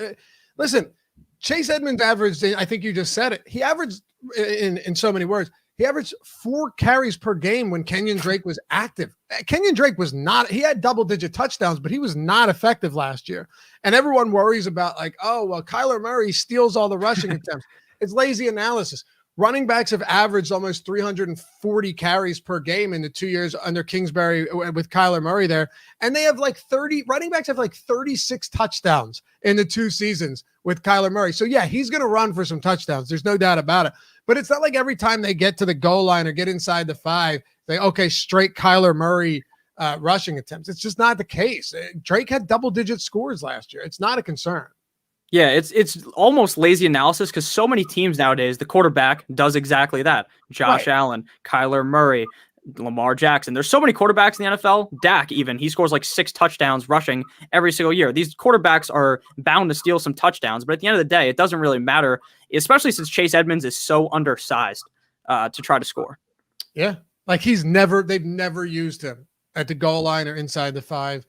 Listen, Chase Edmonds averaged, I think you just said it. He averaged in so many words. He averaged 4 carries per game when Kenyon Drake was active. Kenyon Drake was not, he had double-digit touchdowns, but he was not effective last year. And everyone worries about like, oh, well, Kyler Murray steals all the rushing attempts. It's lazy analysis. Running backs have averaged almost 340 carries per game in the 2 years under Kingsbury with Kyler Murray there. And they have like running backs have like 36 touchdowns in the 2 seasons with Kyler Murray. So yeah, he's going to run for some touchdowns. There's no doubt about it. But it's not like every time they get to the goal line or get inside the 5, okay, straight Kyler Murray rushing attempts. It's just not the case. Drake had double-digit scores last year. It's not a concern. Yeah, it's almost lazy analysis because so many teams nowadays, the quarterback does exactly that. Josh Allen, Kyler Murray, Lamar Jackson. There's so many quarterbacks in the NFL. Dak even, he scores like 6 touchdowns rushing every single year. These quarterbacks are bound to steal some touchdowns, but at the end of the day, it doesn't really matter, especially since Chase Edmonds is so undersized to try to score. Yeah, like they've never used him at the goal line or inside the 5.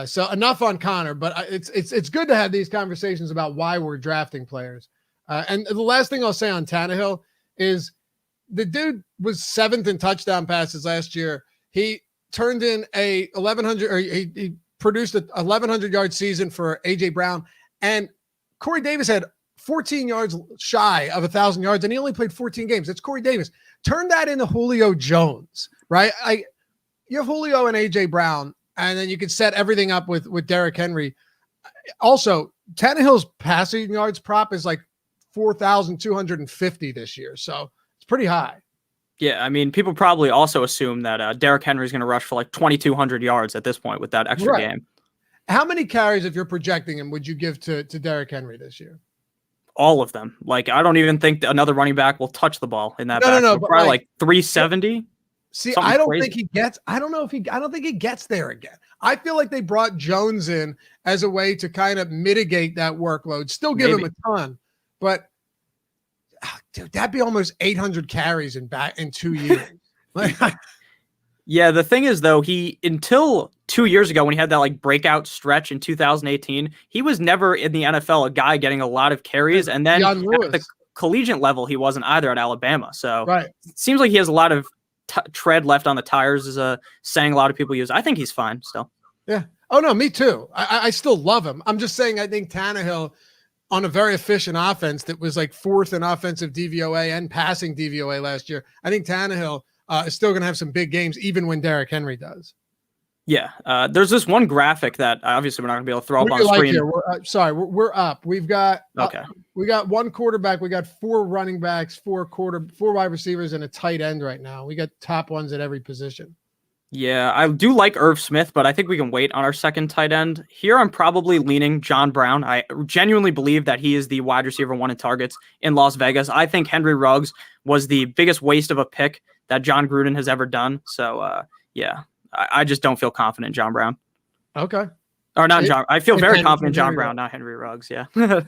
So enough on Connor, but it's good to have these conversations about why we're drafting players. And the last thing I'll say on Tannehill is the dude was 7th in touchdown passes last year. He turned in a 1,100, or he produced a 1,100-yard season for A.J. Brown, and Corey Davis had 14 yards shy of 1,000 yards, and he only played 14 games. It's Corey Davis. Turn that into Julio Jones, right? You have Julio and A.J. Brown, and then you can set everything up with Derrick Henry. Also, Tannehill's passing yards prop is like 4,250 this year, so it's pretty high. Yeah, I mean, people probably also assume that Derrick Henry is going to rush for like 2,200 yards at this point with that extra game. How many carries, if you're projecting him, would you give to Derrick Henry this year? All of them. Like, I don't even think another running back will touch the ball in that. No, probably like 370. See, I don't think he gets. I don't think he gets there again. I feel like they brought Jones in as a way to kind of mitigate that workload. Still give him a ton, but dude, that'd be almost 800 carries in 2 years. Yeah, the thing is though, until 2 years ago when he had that like breakout stretch in 2018, he was never in the NFL a guy getting a lot at the collegiate level, he wasn't either at Alabama. So it seems like he has a lot of tread left on the tires, is a saying a lot of people use. I think he's fine still. Yeah. Oh no, me too. I still love him. I'm just saying, I think Tannehill on a very efficient offense that was like 4th in offensive DVOA and passing DVOA last year, I think Tannehill is still going to have some big games, even when Derrick Henry does. Yeah. There's this one graphic that obviously we're not going to be able to throw up on the screen. We're up. We've got we got 1 quarterback. We got 4 running backs, 4 wide receivers, and a tight end right now. We got top ones at every position. Yeah, I do like Irv Smith, but I think we can wait on our second tight end. Here, I'm probably leaning John Brown. I genuinely believe that he is the wide receiver 1 in targets in Las Vegas. I think Henry Ruggs was the biggest waste of a pick that John Gruden has ever done. So, yeah, I just don't feel confident in John Brown. Okay. Or not John. I feel very confident in John Brown, not Henry Ruggs. Yeah. Yeah.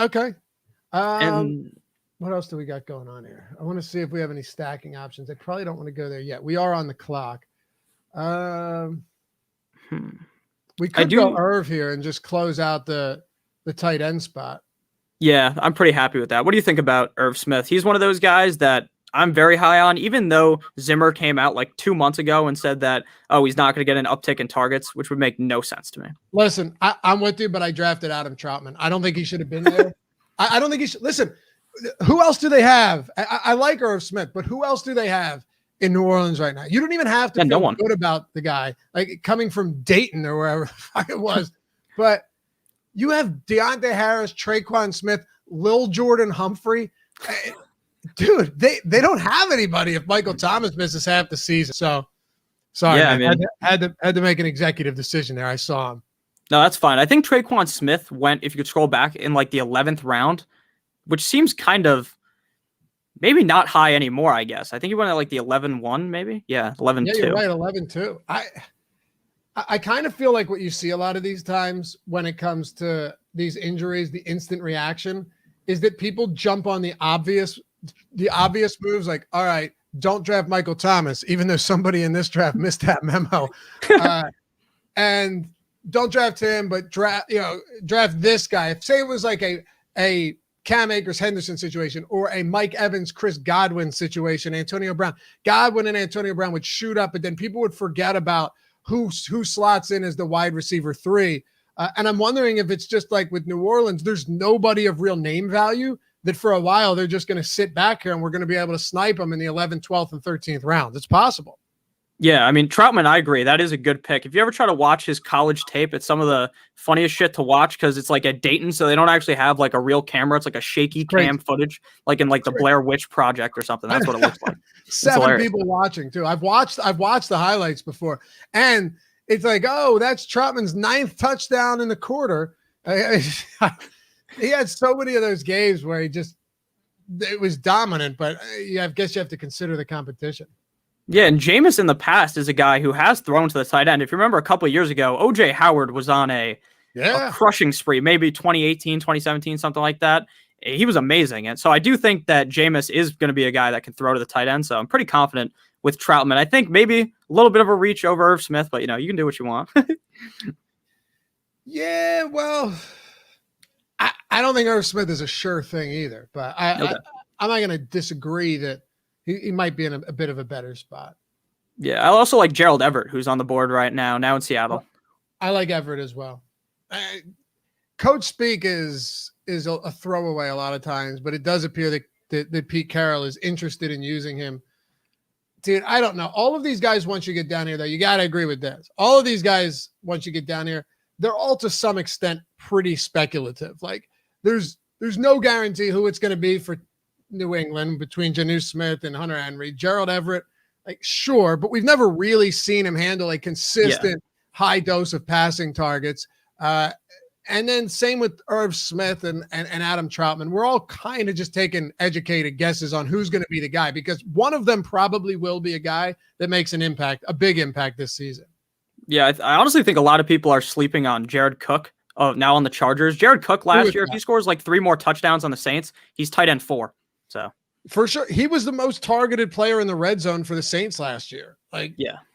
Okay. And what else do we got going on here? I want to see if we have any stacking options. I probably don't want to go there yet. We are on the clock. We could go Irv here and just close out the tight end spot. Yeah, I'm pretty happy with that. What do you think about Irv Smith? He's one of those guys that I'm very high on, even though Zimmer came out like 2 months ago and said that, he's not going to get an uptick in targets, which would make no sense to me. Listen, I'm with you, but I drafted Adam Troutman. I don't think he should have been there. I don't think he should. Listen, who else do they have? I like Irv Smith, but who else do they have in New Orleans right now? You don't even have to feel good about the guy, like coming from Dayton or wherever the fuck it was. But you have Deontay Harris, Traquan Smith, Lil Jordan Humphrey. Dude, they don't have anybody if Michael Thomas misses half the season. So sorry, yeah, man. I had to make an executive decision there. I saw him. No, that's fine. I think Traquan Smith went, if you could scroll back, in like the 11th round, which seems kind of maybe not high anymore, I guess. I think he went at like the 11-1, maybe. Yeah, 11-2. Yeah, you're right, 11-2. I kind of feel like what you see a lot of these times when it comes to these injuries, the instant reaction is that people jump on the obvious moves, like, all right, don't draft Michael Thomas, even though somebody in this draft missed that memo. And don't draft him, but draft this guy. Say it was like a Cam Akers Henderson situation or a Mike Evans Chris Godwin situation, Antonio Brown. Godwin and Antonio Brown would shoot up, but then people would forget about who slots in as the wide receiver 3. And I'm wondering if it's just like with New Orleans, there's nobody of real name value, that for a while they're just going to sit back here and we're going to be able to snipe them in the 11th, 12th, and 13th rounds. It's possible. Yeah, I mean, Troutman, I agree. That is a good pick. If you ever try to watch his college tape, it's some of the funniest shit to watch because it's like at Dayton, so they don't actually have like a real camera. It's like a shaky cam footage, like in like the Blair Witch Project or something. That's what it looks like. 7 people watching too. I've watched the highlights before, and it's like, oh, that's Troutman's 9th touchdown in the quarter. He had so many of those games where it was dominant, but I guess you have to consider the competition. Yeah, and Jameis in the past is a guy who has thrown to the tight end. If you remember a couple of years ago, O.J. Howard was on a crushing spree, maybe 2018, 2017, something like that. He was amazing. And so I do think that Jameis is going to be a guy that can throw to the tight end. So I'm pretty confident with Troutman. I think maybe a little bit of a reach over Irv Smith, but, you can do what you want. Yeah, well, I don't think Irv Smith is a sure thing either, but I'm not going to disagree that he might be in a bit of a better spot. Yeah, I also like Gerald Everett, who's on the board right now in Seattle. I like Everett as well. Coach speak is a throwaway a lot of times, but it does appear that Pete Carroll is interested in using him. Dude, I don't know. All of these guys, once you get down here, though, you got to agree with this. All of these guys, once you get down here, they're all to some extent pretty speculative. Like there's no guarantee who it's going to be for New England between Jonnu Smith and Hunter Henry. Gerald Everett, like sure, but we've never really seen him handle a consistent high dose of passing targets. And then same with Irv Smith and Adam Troutman. We're all kind of just taking educated guesses on who's going to be the guy because one of them probably will be a guy that makes an impact, a big impact this season. Yeah, I honestly think a lot of people are sleeping on Jared Cook now on the Chargers. Jared Cook last year, if he scores like 3 more touchdowns on the Saints, he's tight end 4. So for sure, he was the most targeted player in the red zone for the Saints last year.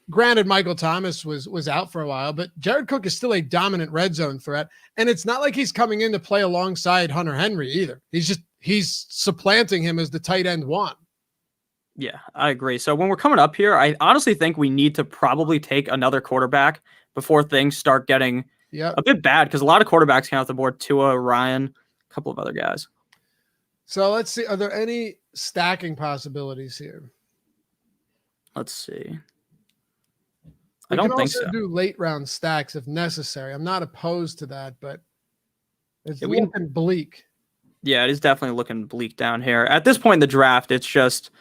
Granted, Michael Thomas was out for a while, but Jared Cook is still a dominant red zone threat. And it's not like he's coming in to play alongside Hunter Henry either. He's supplanting him as the tight end 1. Yeah, I agree. So when we're coming up here, I honestly think we need to probably take another quarterback before things start getting a bit bad because a lot of quarterbacks came off the board. Tua, Ryan, a couple of other guys. So let's see. Are there any stacking possibilities here? Let's see. I don't think so. Do late round stacks if necessary. I'm not opposed to that, but it's looking bleak. Yeah, it is definitely looking bleak down here. At this point in the draft, it's just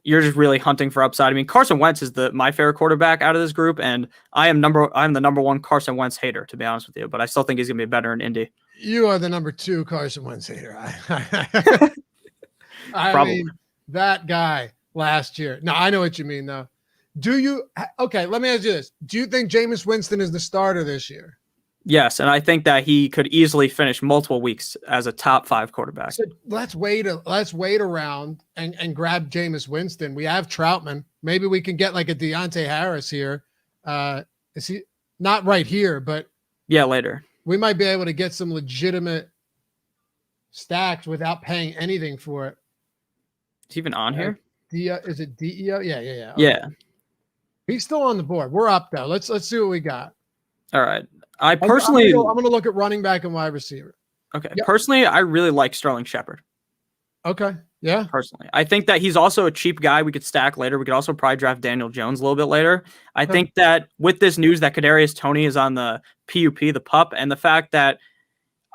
you're just really hunting for upside. I mean, Carson Wentz is my favorite quarterback out of this group, and I'm the number 1 Carson Wentz hater, to be honest with you. But I still think he's gonna be better in Indy. You are the number 2 Carson Wentz hater. I mean, that guy last year. No, I know what you mean, though. Okay, let me ask you this. Do you think Jameis Winston is the starter this year? Yes, and I think that he could easily finish multiple weeks as a top 5 quarterback. So let's wait around and grab Jameis Winston. We have Troutman. Maybe we can get like a Deontay Harris here. Is he not right here, but later. We might be able to get some legitimate stacks without paying anything for it. Is he even on here? Is it DEO? Yeah. Okay. Yeah. He's still on the board. We're up though. Let's see what we got. All right. I'm going to look at running back and wide receiver. Okay. Yep. Personally, I really like Sterling Shepard. Okay. Yeah. Personally, I think that he's also a cheap guy we could stack later. We could also probably draft Daniel Jones a little bit later. I think that with this news that Kadarius Toney is on the PUP, the PUP, and the fact that,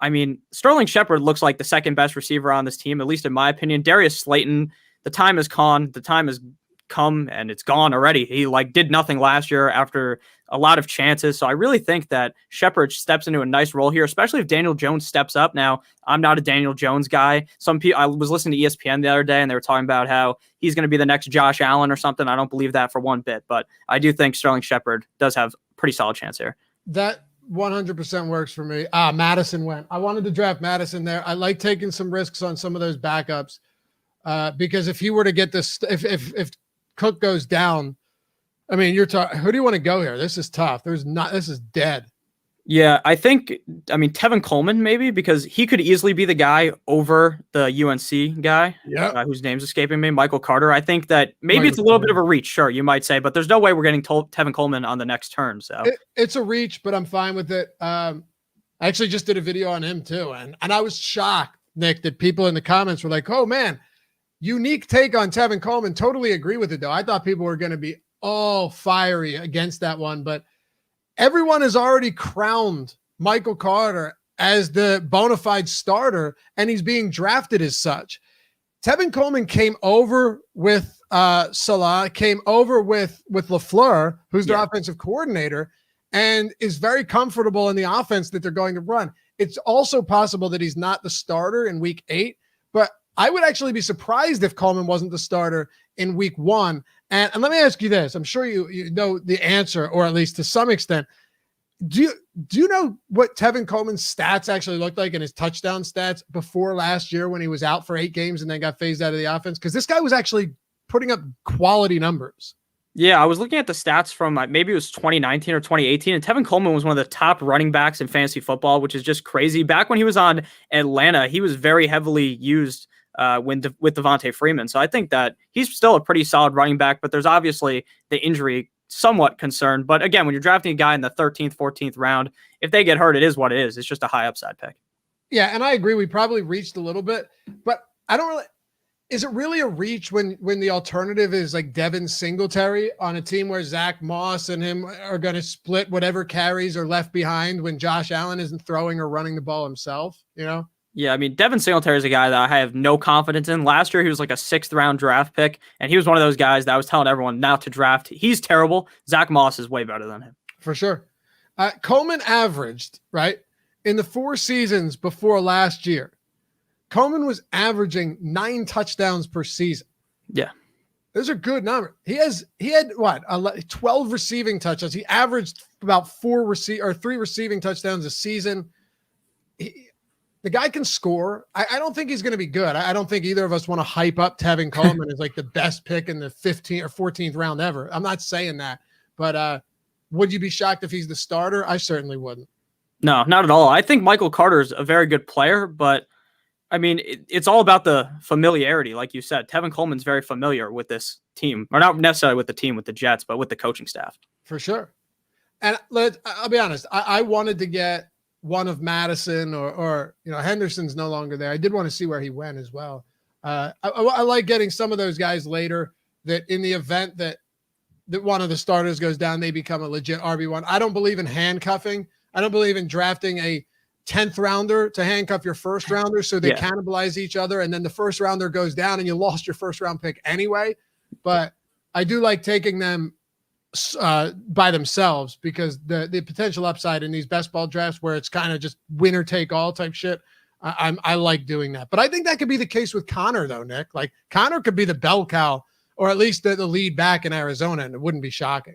I mean, Sterling Shepard looks like the second best receiver on this team, at least in my opinion. Darius Slayton, the time has gone. The time has come and it's gone already. He did nothing last year after a lot of chances. So I really think that Shepard steps into a nice role here, especially if Daniel Jones steps up. Now, I'm not a Daniel Jones guy. I was listening to ESPN the other day and they were talking about how he's going to be the next Josh Allen or something. I don't believe that for one bit, but I do think Sterling Shepard does have a pretty solid chance here. That 100% works for me. Madison went. I wanted to draft Madison there. I like taking some risks on some of those backups because if he were to get this, if Cook goes down, I mean, you're talking. Who do you want to go here? This is tough. This is dead. Yeah, I mean, Tevin Coleman maybe, because he could easily be the guy over the UNC guy, Yeah. whose name's escaping me, Michael Carter. I think that maybe Michael it's a little bit Carter. of a reach, sure, you might say, but there's no way we're getting Tevin Coleman on the next turn. So It's a reach, but I'm fine with it. I actually just did a video on him too. And I was shocked, Nick, that people in the comments were like, oh man, unique take on Tevin Coleman. Totally agree with it though. I thought people were going to be all fiery against that one, but everyone has already crowned Michael Carter as the bona fide starter, and he's being drafted as such. Tevin Coleman came over with Salah, came over with Lafleur, who's their offensive coordinator, and is very comfortable in the offense that they're going to run. It's also possible that he's not the starter in week 8, but I would actually be surprised if Coleman wasn't the starter in week 1. And let me ask you this. I'm sure you know the answer, or at least to some extent. Do you know what Tevin Coleman's stats actually looked like in his touchdown stats before last year when he was out for 8 games and then got phased out of the offense? Because this guy was actually putting up quality numbers. yeah, I was looking at the stats from maybe it was 2019 or 2018, and Tevin Coleman was one of the top running backs in fantasy football, which is just crazy. Back when he was on Atlanta, he was very heavily used with Devontae Freeman. So I think that he's still a pretty solid running back, but there's obviously the injury somewhat concerned. But again, when you're drafting a guy in the 13th, 14th round, if they get hurt, it is what it is. It's just a high upside pick. Yeah, and I agree. We probably reached a little bit, but I don't really. Is it really a reach when the alternative is like Devin Singletary on a team where Zach Moss and him are going to split whatever carries are left behind when Josh Allen isn't throwing or running the ball himself? You know. Yeah, I mean, Devin Singletary is a guy that I have no confidence in. Last year, he was like a 6th round draft pick, and he was one of those guys that I was telling everyone not to draft. He's terrible. Zach Moss is way better than him. For sure. Coleman averaged, right, in the 4 seasons before last year, Coleman was averaging 9 touchdowns per season. Yeah. Those are good numbers. He had what, 12 receiving touchdowns. He averaged about 3 receiving touchdowns a season. The guy can score. I don't think he's going to be good. I don't think either of us want to hype up Tevin Coleman as like the best pick in the 15th or 14th round ever. I'm not saying that, but would you be shocked if he's the starter? I certainly wouldn't. No, not at all. I think Michael Carter's a very good player, but I mean, it's all about the familiarity. Like you said, Tevin Coleman's very familiar with this team, or not necessarily with the team, with the Jets, but with the coaching staff. For sure. And I'll be honest. I wanted to get one of Madison or Henderson's no longer there. I did want to see where he went as well. I like getting some of those guys later that in the event that one of the starters goes down, they become a legit RB1. I don't believe in handcuffing. I don't believe in drafting a 10th rounder to handcuff your first rounder so they cannibalize each other. And then the first rounder goes down and you lost your first round pick anyway. But I do like taking them by themselves because the potential upside in these best ball drafts where it's kind of just winner take all type shit. I like doing that, but I think that could be the case with Connor though, Nick. Like Connor could be the bell cow or at least the lead back in Arizona, and it wouldn't be shocking.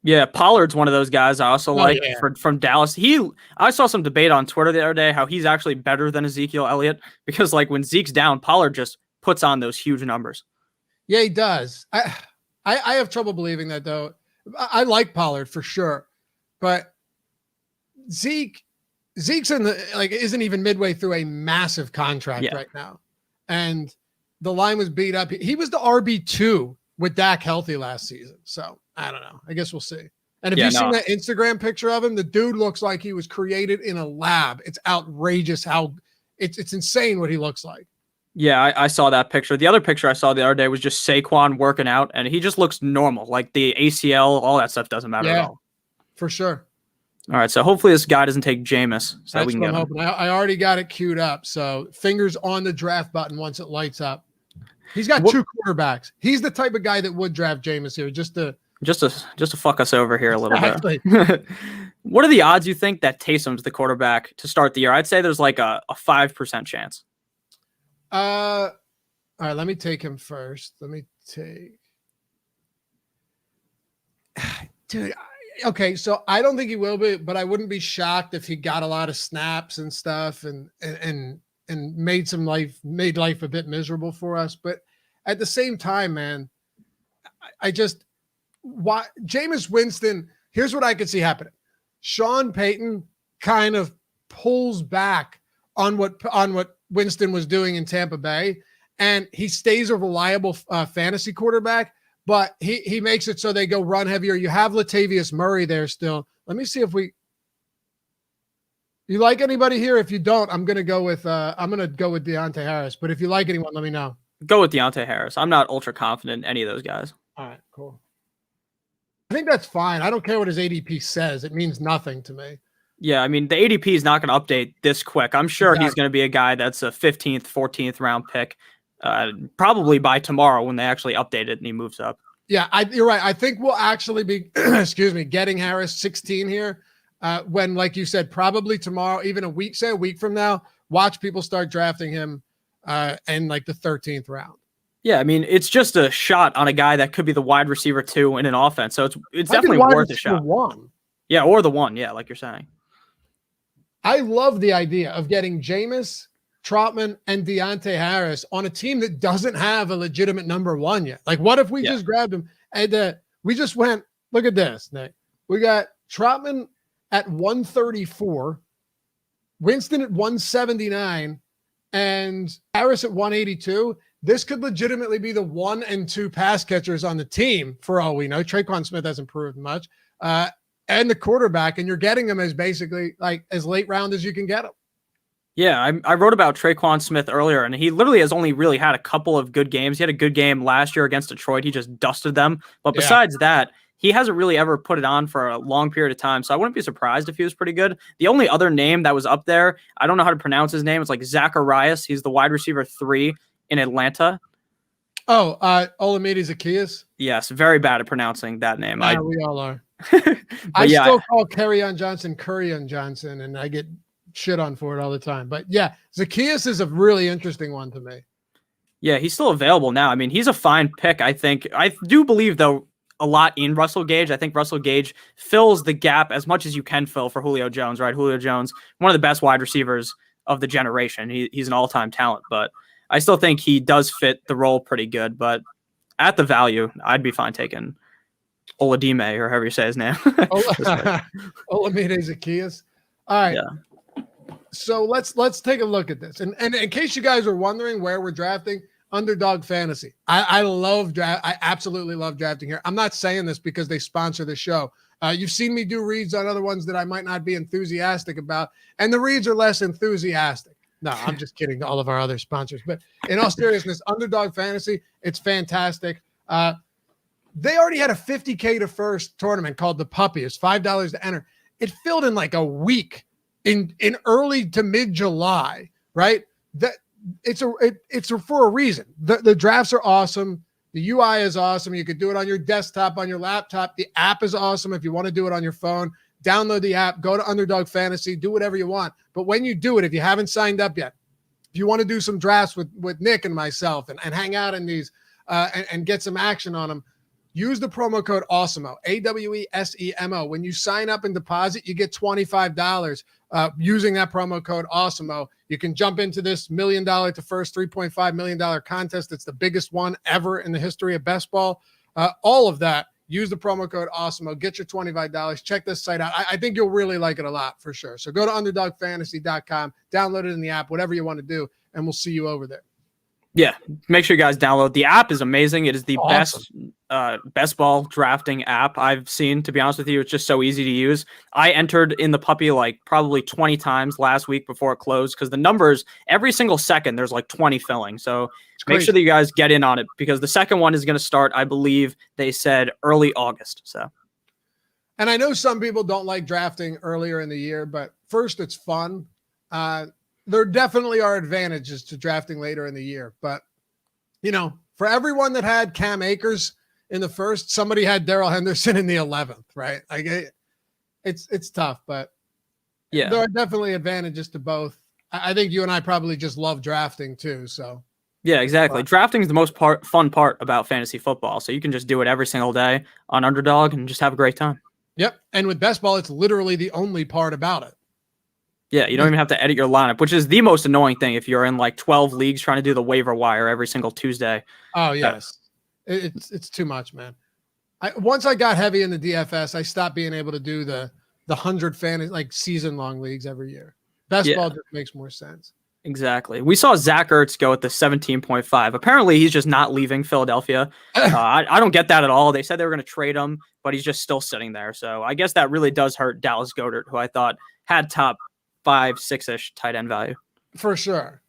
Yeah, Pollard's one of those guys I also from Dallas. I saw some debate on Twitter the other day how he's actually better than Ezekiel Elliott because like when Zeke's down, Pollard just puts on those huge numbers. Yeah, he does. I have trouble believing that though. I like Pollard for sure, but Zeke's in isn't even midway through a massive contract right now. And the line was beat up. He was the RB2 with Dak healthy last season. So I don't know. I guess we'll see. And if you've seen that Instagram picture of him, the dude looks like he was created in a lab. It's outrageous how it's insane what he looks like. Yeah, I saw that picture. The other picture I saw the other day was just Saquon working out, and he just looks normal. Like the ACL, all that stuff doesn't matter at all. For sure. All right, so hopefully this guy doesn't take Jameis. So that's we can what get I'm hoping. I already got it queued up, so fingers on the draft button once it lights up. He's got 2 quarterbacks. He's the type of guy that would draft Jameis here just to fuck us over here a little bit. What are the odds you think that Taysom's the quarterback to start the year? I'd say there's like a 5% chance. All right, let me take him first. Dude, okay, so I don't think he will be, but I wouldn't be shocked if he got a lot of snaps and stuff and made life a bit miserable for us. But at the same time, man, Jameis Winston, here's what I could see happening. Sean Payton kind of pulls back on what Winston was doing in Tampa Bay, and he stays a reliable fantasy quarterback, but he makes it so they go run heavier. You have Latavius Murray there still. Let me see if you like anybody here. If you don't, I'm gonna go with Deontay Harris. But if you like anyone, let me know. Go with Deontay Harris. I'm not ultra confident in any of those guys. All right, cool. I think that's fine. I don't care what his ADP says. It means nothing to me. Yeah, I mean, the ADP is not going to update this quick. I'm sure he's going to be a guy that's a 15th, 14th round pick, probably by tomorrow when they actually update it and he moves up. Yeah, you're right. I think we'll actually be, getting Harris 16 here when, like you said, probably tomorrow, even a week from now, watch people start drafting him in like the 13th round. Yeah, I mean, it's just a shot on a guy that could be the wide receiver 2 in an offense. So it's definitely worth a shot. One. Yeah, or the 1. Yeah, like you're saying. I love the idea of getting Jameis, Trautman, and Deontay Harris on a team that doesn't have a legitimate number 1 yet. Like, what if we just grabbed him and we just went, look at this, Nick. We got Trautman at 134, Winston at 179, and Harris at 182. This could legitimately be the 1 and 2 pass catchers on the team for all we know. Traquan Smith hasn't proved much. And the quarterback, and you're getting them as basically like as late round as you can get them. Yeah, I wrote about Traquan Smith earlier, and he literally has only really had a couple of good games. He had a good game last year against Detroit. He just dusted them. But besides that, he hasn't really ever put it on for a long period of time. So I wouldn't be surprised if he was pretty good. The only other name that was up there, I don't know how to pronounce his name. It's like Zacharias. He's the wide receiver 3 in Atlanta. Oh, Olamide Zaccheaus? Yes, very bad at pronouncing that name. We all are. I still call Kerryon Johnson, and I get shit on for it all the time. But yeah, Zaccheaus is a really interesting one to me. Yeah, he's still available now. I mean, he's a fine pick, I think. I do believe, though, a lot in Russell Gage. I think Russell Gage fills the gap as much as you can fill for Julio Jones, right? Julio Jones, one of the best wide receivers of the generation. He's an all-time talent, but I still think he does fit the role pretty good. But at the value, I'd be fine taking Oladime, or however you say his name. Olamide Zaccheaus. All right. Yeah. So let's take a look at this. And in case you guys are wondering where we're drafting, Underdog Fantasy. I absolutely love drafting here. I'm not saying this because they sponsor the show. You've seen me do reads on other ones that I might not be enthusiastic about, and the reads are less enthusiastic. No, I'm just kidding. All of our other sponsors. But in all seriousness, Underdog Fantasy, it's fantastic. They already had a $50K to first tournament called the Puppy. It's $5 to enter. It filled in like a week in early to mid-July, right? It's for a reason. The drafts are awesome. The UI is awesome. You could do it on your desktop, on your laptop. The app is awesome if you want to do it on your phone. Download the app, go to Underdog Fantasy, do whatever you want. But when you do it, if you haven't signed up yet, if you want to do some drafts with Nick and myself and hang out in these and get some action on them, use the promo code Awesemo, AWESEMO. When you sign up and deposit, you get $25 using that promo code Awesemo. You can jump into this $1 million to first $3.5 million contest. It's the biggest one ever in the history of best ball. All of that. Use the promo code Awesemo. Get your $25. Check this site out. I think you'll really like it a lot for sure. So go to UnderdogFantasy.com, download it in the app, whatever you want to do, and we'll see you over there. Yeah, make sure you guys download. The app is amazing. It is the best ball drafting app I've seen, to be honest with you. It's just so easy to use. I entered in the Puppy like probably 20 times last week before it closed because the numbers, every single second, there's like 20 filling. So make sure that you guys get in on it because the second one is going to start, I believe they said early August. So, and I know some people don't like drafting earlier in the year, but first, it's fun. There definitely are advantages to drafting later in the year, but for everyone that had Cam Akers in the first, somebody had Darrell Henderson in the 11th, right? Like it's tough, but yeah, there are definitely advantages to both. I think you and I probably just love drafting too. So yeah, exactly. Drafting is the most fun part about fantasy football. So you can just do it every single day on Underdog and just have a great time. Yep. And with best ball, it's literally the only part about it. Yeah, you don't even have to edit your lineup, which is the most annoying thing if you're in like 12 leagues trying to do the waiver wire every single Tuesday. Oh, yes. It's too much, man. Once I got heavy in the DFS, I stopped being able to do the the 100 fantasy like season long leagues every year. Best ball just makes more sense. Exactly. We saw Zach Ertz go at the 17.5. Apparently, he's just not leaving Philadelphia. I don't get that at all. They said they were going to trade him, but he's just still sitting there. So I guess that really does hurt Dallas Goedert, who I thought had top 5, 6-ish tight end value. For sure.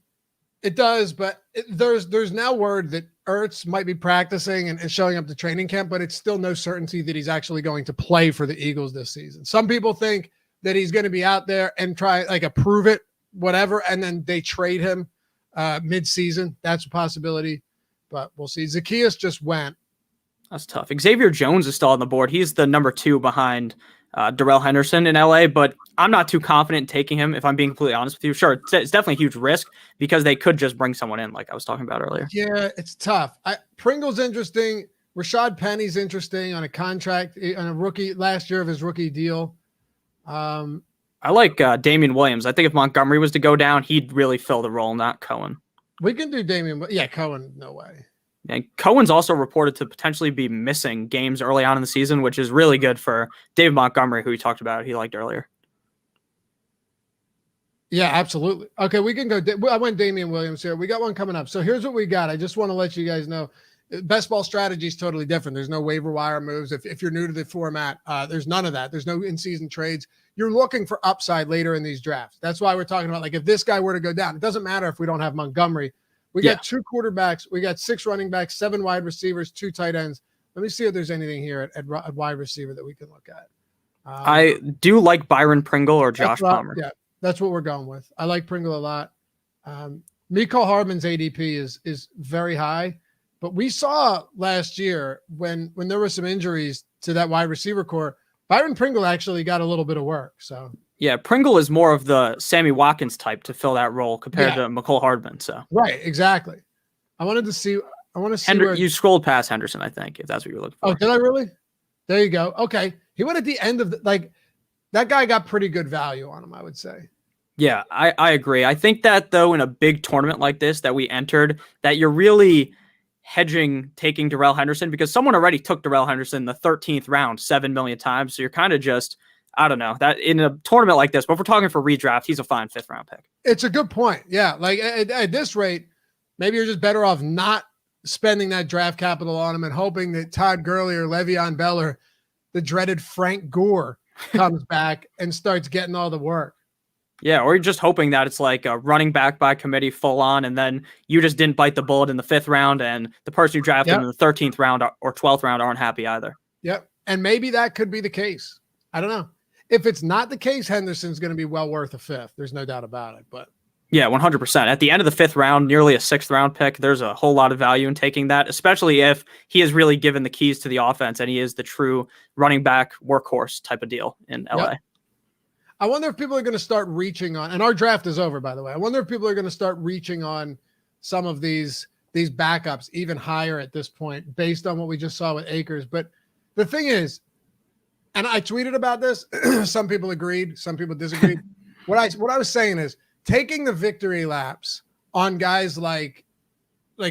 It does, but there's now word that Ertz might be practicing and showing up to training camp, but it's still no certainty that he's actually going to play for the Eagles this season. Some people think that he's going to be out there and try prove it, whatever, and then they trade him mid-season. That's a possibility, but we'll see. Zacchaeus just went. That's tough. Xavier Jones is still on the board. He's the number 2 behind Darrell Henderson in LA, but I'm not too confident in taking him, if I'm being completely honest with you. Sure, it's definitely a huge risk because they could just bring someone in, like I was talking about earlier. Yeah, it's tough. Pringle's interesting. Rashad Penny's interesting on a contract, on a rookie last year of his rookie deal. I like Damian Williams. I think if Montgomery was to go down, he'd really fill the role, not Cohen. We can do Damian. Yeah, Cohen, no way. And Cohen's also reported to potentially be missing games early on in the season, which is really good for David Montgomery, who we talked about, he liked earlier. Yeah, absolutely. Okay, we can go. I went Damian Williams here. We got one coming up. So here's what we got. I just want to let you guys know. Best ball strategy is totally different. There's no waiver wire moves. If you're new to the format, there's none of that. There's no in-season trades. You're looking for upside later in these drafts. That's why we're talking about, like, if this guy were to go down, it doesn't matter if we don't have Montgomery. We got 2 quarterbacks. We got 6 running backs, 7 wide receivers, 2 tight ends. Let me see if there's anything here at wide receiver that we can look at. I do like Byron Pringle or Josh Palmer. Yeah, that's what we're going with. I like Pringle a lot. Mecole Hardman's ADP is very high, but we saw last year when there were some injuries to that wide receiver core, Byron Pringle actually got a little bit of work. So yeah, Pringle is more of the Sammy Watkins type to fill that role compared to Mecole Hardman. So right, exactly. I want to see where you scrolled past Henderson, I think, if that's what you're looking for. Oh, did I really? There you go. Okay, he went at the end of that guy got pretty good value on him, I would say. Yeah, I agree. I think that, though, in a big tournament like this that we entered, that you're really hedging taking Darrell Henderson because someone already took Darrell Henderson in the 13th round 7 million times. So you're kind of just, I don't know, that in a tournament like this, but if we're talking for redraft, he's a fine 5th round pick. It's a good point. Yeah, like at this rate, maybe you're just better off not spending that draft capital on him and hoping that Todd Gurley or Le'Veon Bell or the dreaded Frank Gore comes back and starts getting all the work. Yeah, or you're just hoping that it's like a running back by committee full on, and then you just didn't bite the bullet in the 5th round, and the person who drafted in the 13th round or 12th round aren't happy either. Yep, and maybe that could be the case. I don't know. If it's not the case, Henderson's going to be well worth a 5th. There's no doubt about it. But yeah, 100%. At the end of the 5th round, nearly a 6th round pick, there's a whole lot of value in taking that, especially if he is really given the keys to the offense and he is the true running back workhorse type of deal in LA. Yep. I wonder if people are going to start reaching on, and our draft is over, by the way. I wonder if people are going to start reaching on some of these backups even higher at this point, based on what we just saw with Akers. But the thing is, and I tweeted about this, some people agreed, some people disagreed. What I was saying is taking the victory laps on guys like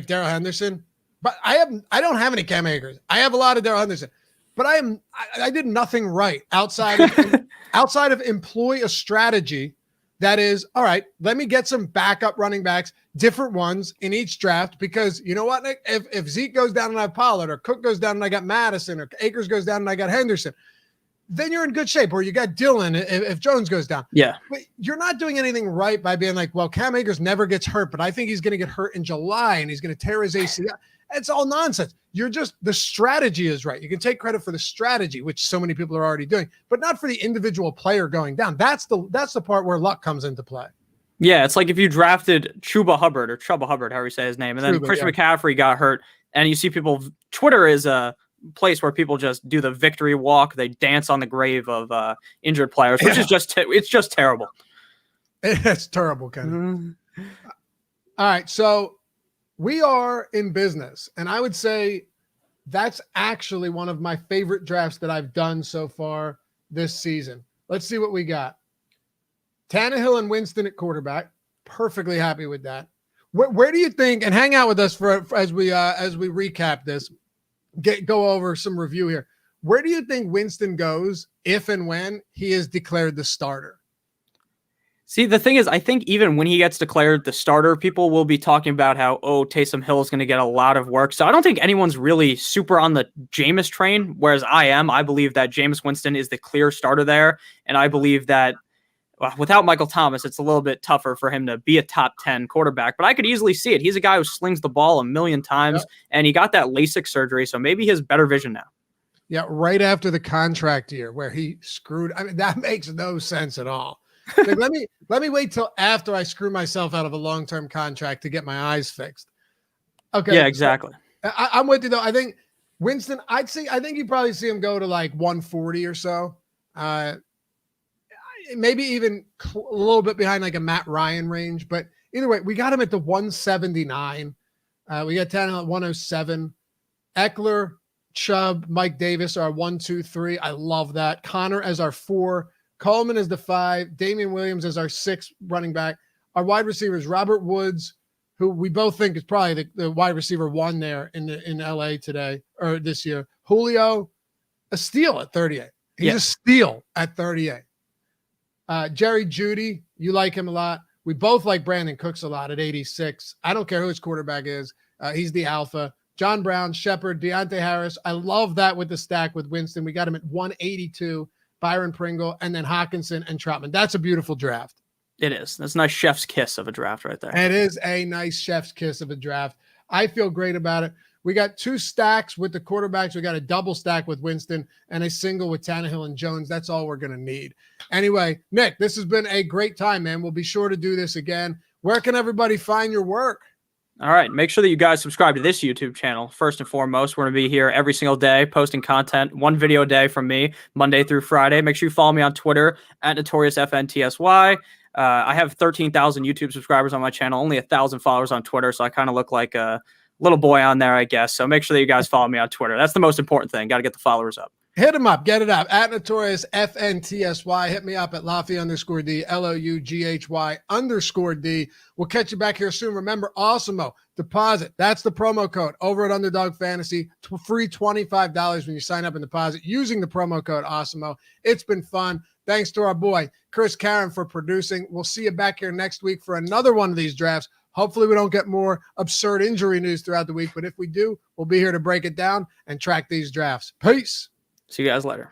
Darrell Henderson, but I don't have any Cam Akers. I have a lot of Darrell Henderson. But I did nothing right outside of employ a strategy that is, all right, let me get some backup running backs, different ones in each draft, because you know what, Nick? If Zeke goes down and I have Pollard, or Cook goes down and I got Madison, or Akers goes down and I got Henderson, then you're in good shape. Or you got Dillon if Jones goes down. Yeah. But you're not doing anything right by being like, well, Cam Akers never gets hurt, but I think he's going to get hurt in July and he's going to tear his ACL. It's all nonsense. The strategy is right. You can take credit for the strategy, which so many people are already doing, but not for the individual player going down. That's the part where luck comes into play. Yeah, it's like if you drafted Chuba Hubbard, however you say his name, and then Christian McCaffrey got hurt, and you see people, Twitter is a place where people just do the victory walk. They dance on the grave of injured players, which is it's just terrible. It's terrible, Ken. Mm-hmm. All right, so we are in business, and I would say that's actually one of my favorite drafts that I've done so far this season. Let's see what we got. Tannehill and Winston at quarterback. Perfectly happy with that. Where do you think, and hang out with us for as we recap this, go over some review here. Where do you think Winston goes if and when he is declared the starter? See, the thing is, I think even when he gets declared the starter, people will be talking about how, Taysom Hill is going to get a lot of work. So I don't think anyone's really super on the Jameis train, whereas I am. I believe that Jameis Winston is the clear starter there. And I believe that without Michael Thomas, it's a little bit tougher for him to be a top 10 quarterback. But I could easily see it. He's a guy who slings the ball a million times, and he got that LASIK surgery, so maybe he has better vision now. Yeah, right after the contract year where he screwed. I mean, that makes no sense at all. Like, let me wait till after I screw myself out of a long-term contract to get my eyes fixed. Okay. Yeah, exactly. So I'm with you though. I think Winston, I think you probably see him go to like 140 or so. Maybe even a little bit behind like a Matt Ryan range, but either way, we got him at the 179. We got Tannehill at 107. Eckler, Chubb, Mike Davis are 1, 2, 3. I love that. Connor as our 4. Coleman is the 5, Damian Williams as our 6 running back. Our wide receivers, Robert Woods, who we both think is probably the wide receiver 1 there in LA today or this year. Julio, a steal at 38. He's a steal at 38. Jerry Jeudy, you like him a lot. We both like Brandon Cooks a lot at 86. I don't care who his quarterback is. He's the alpha. John Brown, Shepard, Deontay Harris. I love that with the stack with Winston. We got him at 182. Byron Pringle, and then Hawkinson and Troutman. That's a beautiful draft. It is. That's a nice chef's kiss of a draft right there. It is a nice chef's kiss of a draft. I feel great about it. We got 2 stacks with the quarterbacks. We got a double stack with Winston and a single with Tannehill and Jones. That's all we're going to need. Anyway, Nick, this has been a great time, man. We'll be sure to do this again. Where can everybody find your work? All right. Make sure that you guys subscribe to this YouTube channel. First and foremost, we're going to be here every single day posting content, 1 video a day from me, Monday through Friday. Make sure you follow me on Twitter at NotoriousFNTSY. I have 13,000 YouTube subscribers on my channel, only 1,000 followers on Twitter. So I kind of look like a little boy on there, I guess. So make sure that you guys follow me on Twitter. That's the most important thing. Got to get the followers up. Hit him up. Get it up. At NotoriousFNTSY. Hit me up at Laffy_D, LOUGHY_D. We'll catch you back here soon. Remember, Awesemo deposit. That's the promo code over at Underdog Fantasy. Free $25 when you sign up and deposit using the promo code Awesemo. It's been fun. Thanks to our boy, Chris Karen, for producing. We'll see you back here next week for another one of these drafts. Hopefully we don't get more absurd injury news throughout the week, but if we do, we'll be here to break it down and track these drafts. Peace. See you guys later.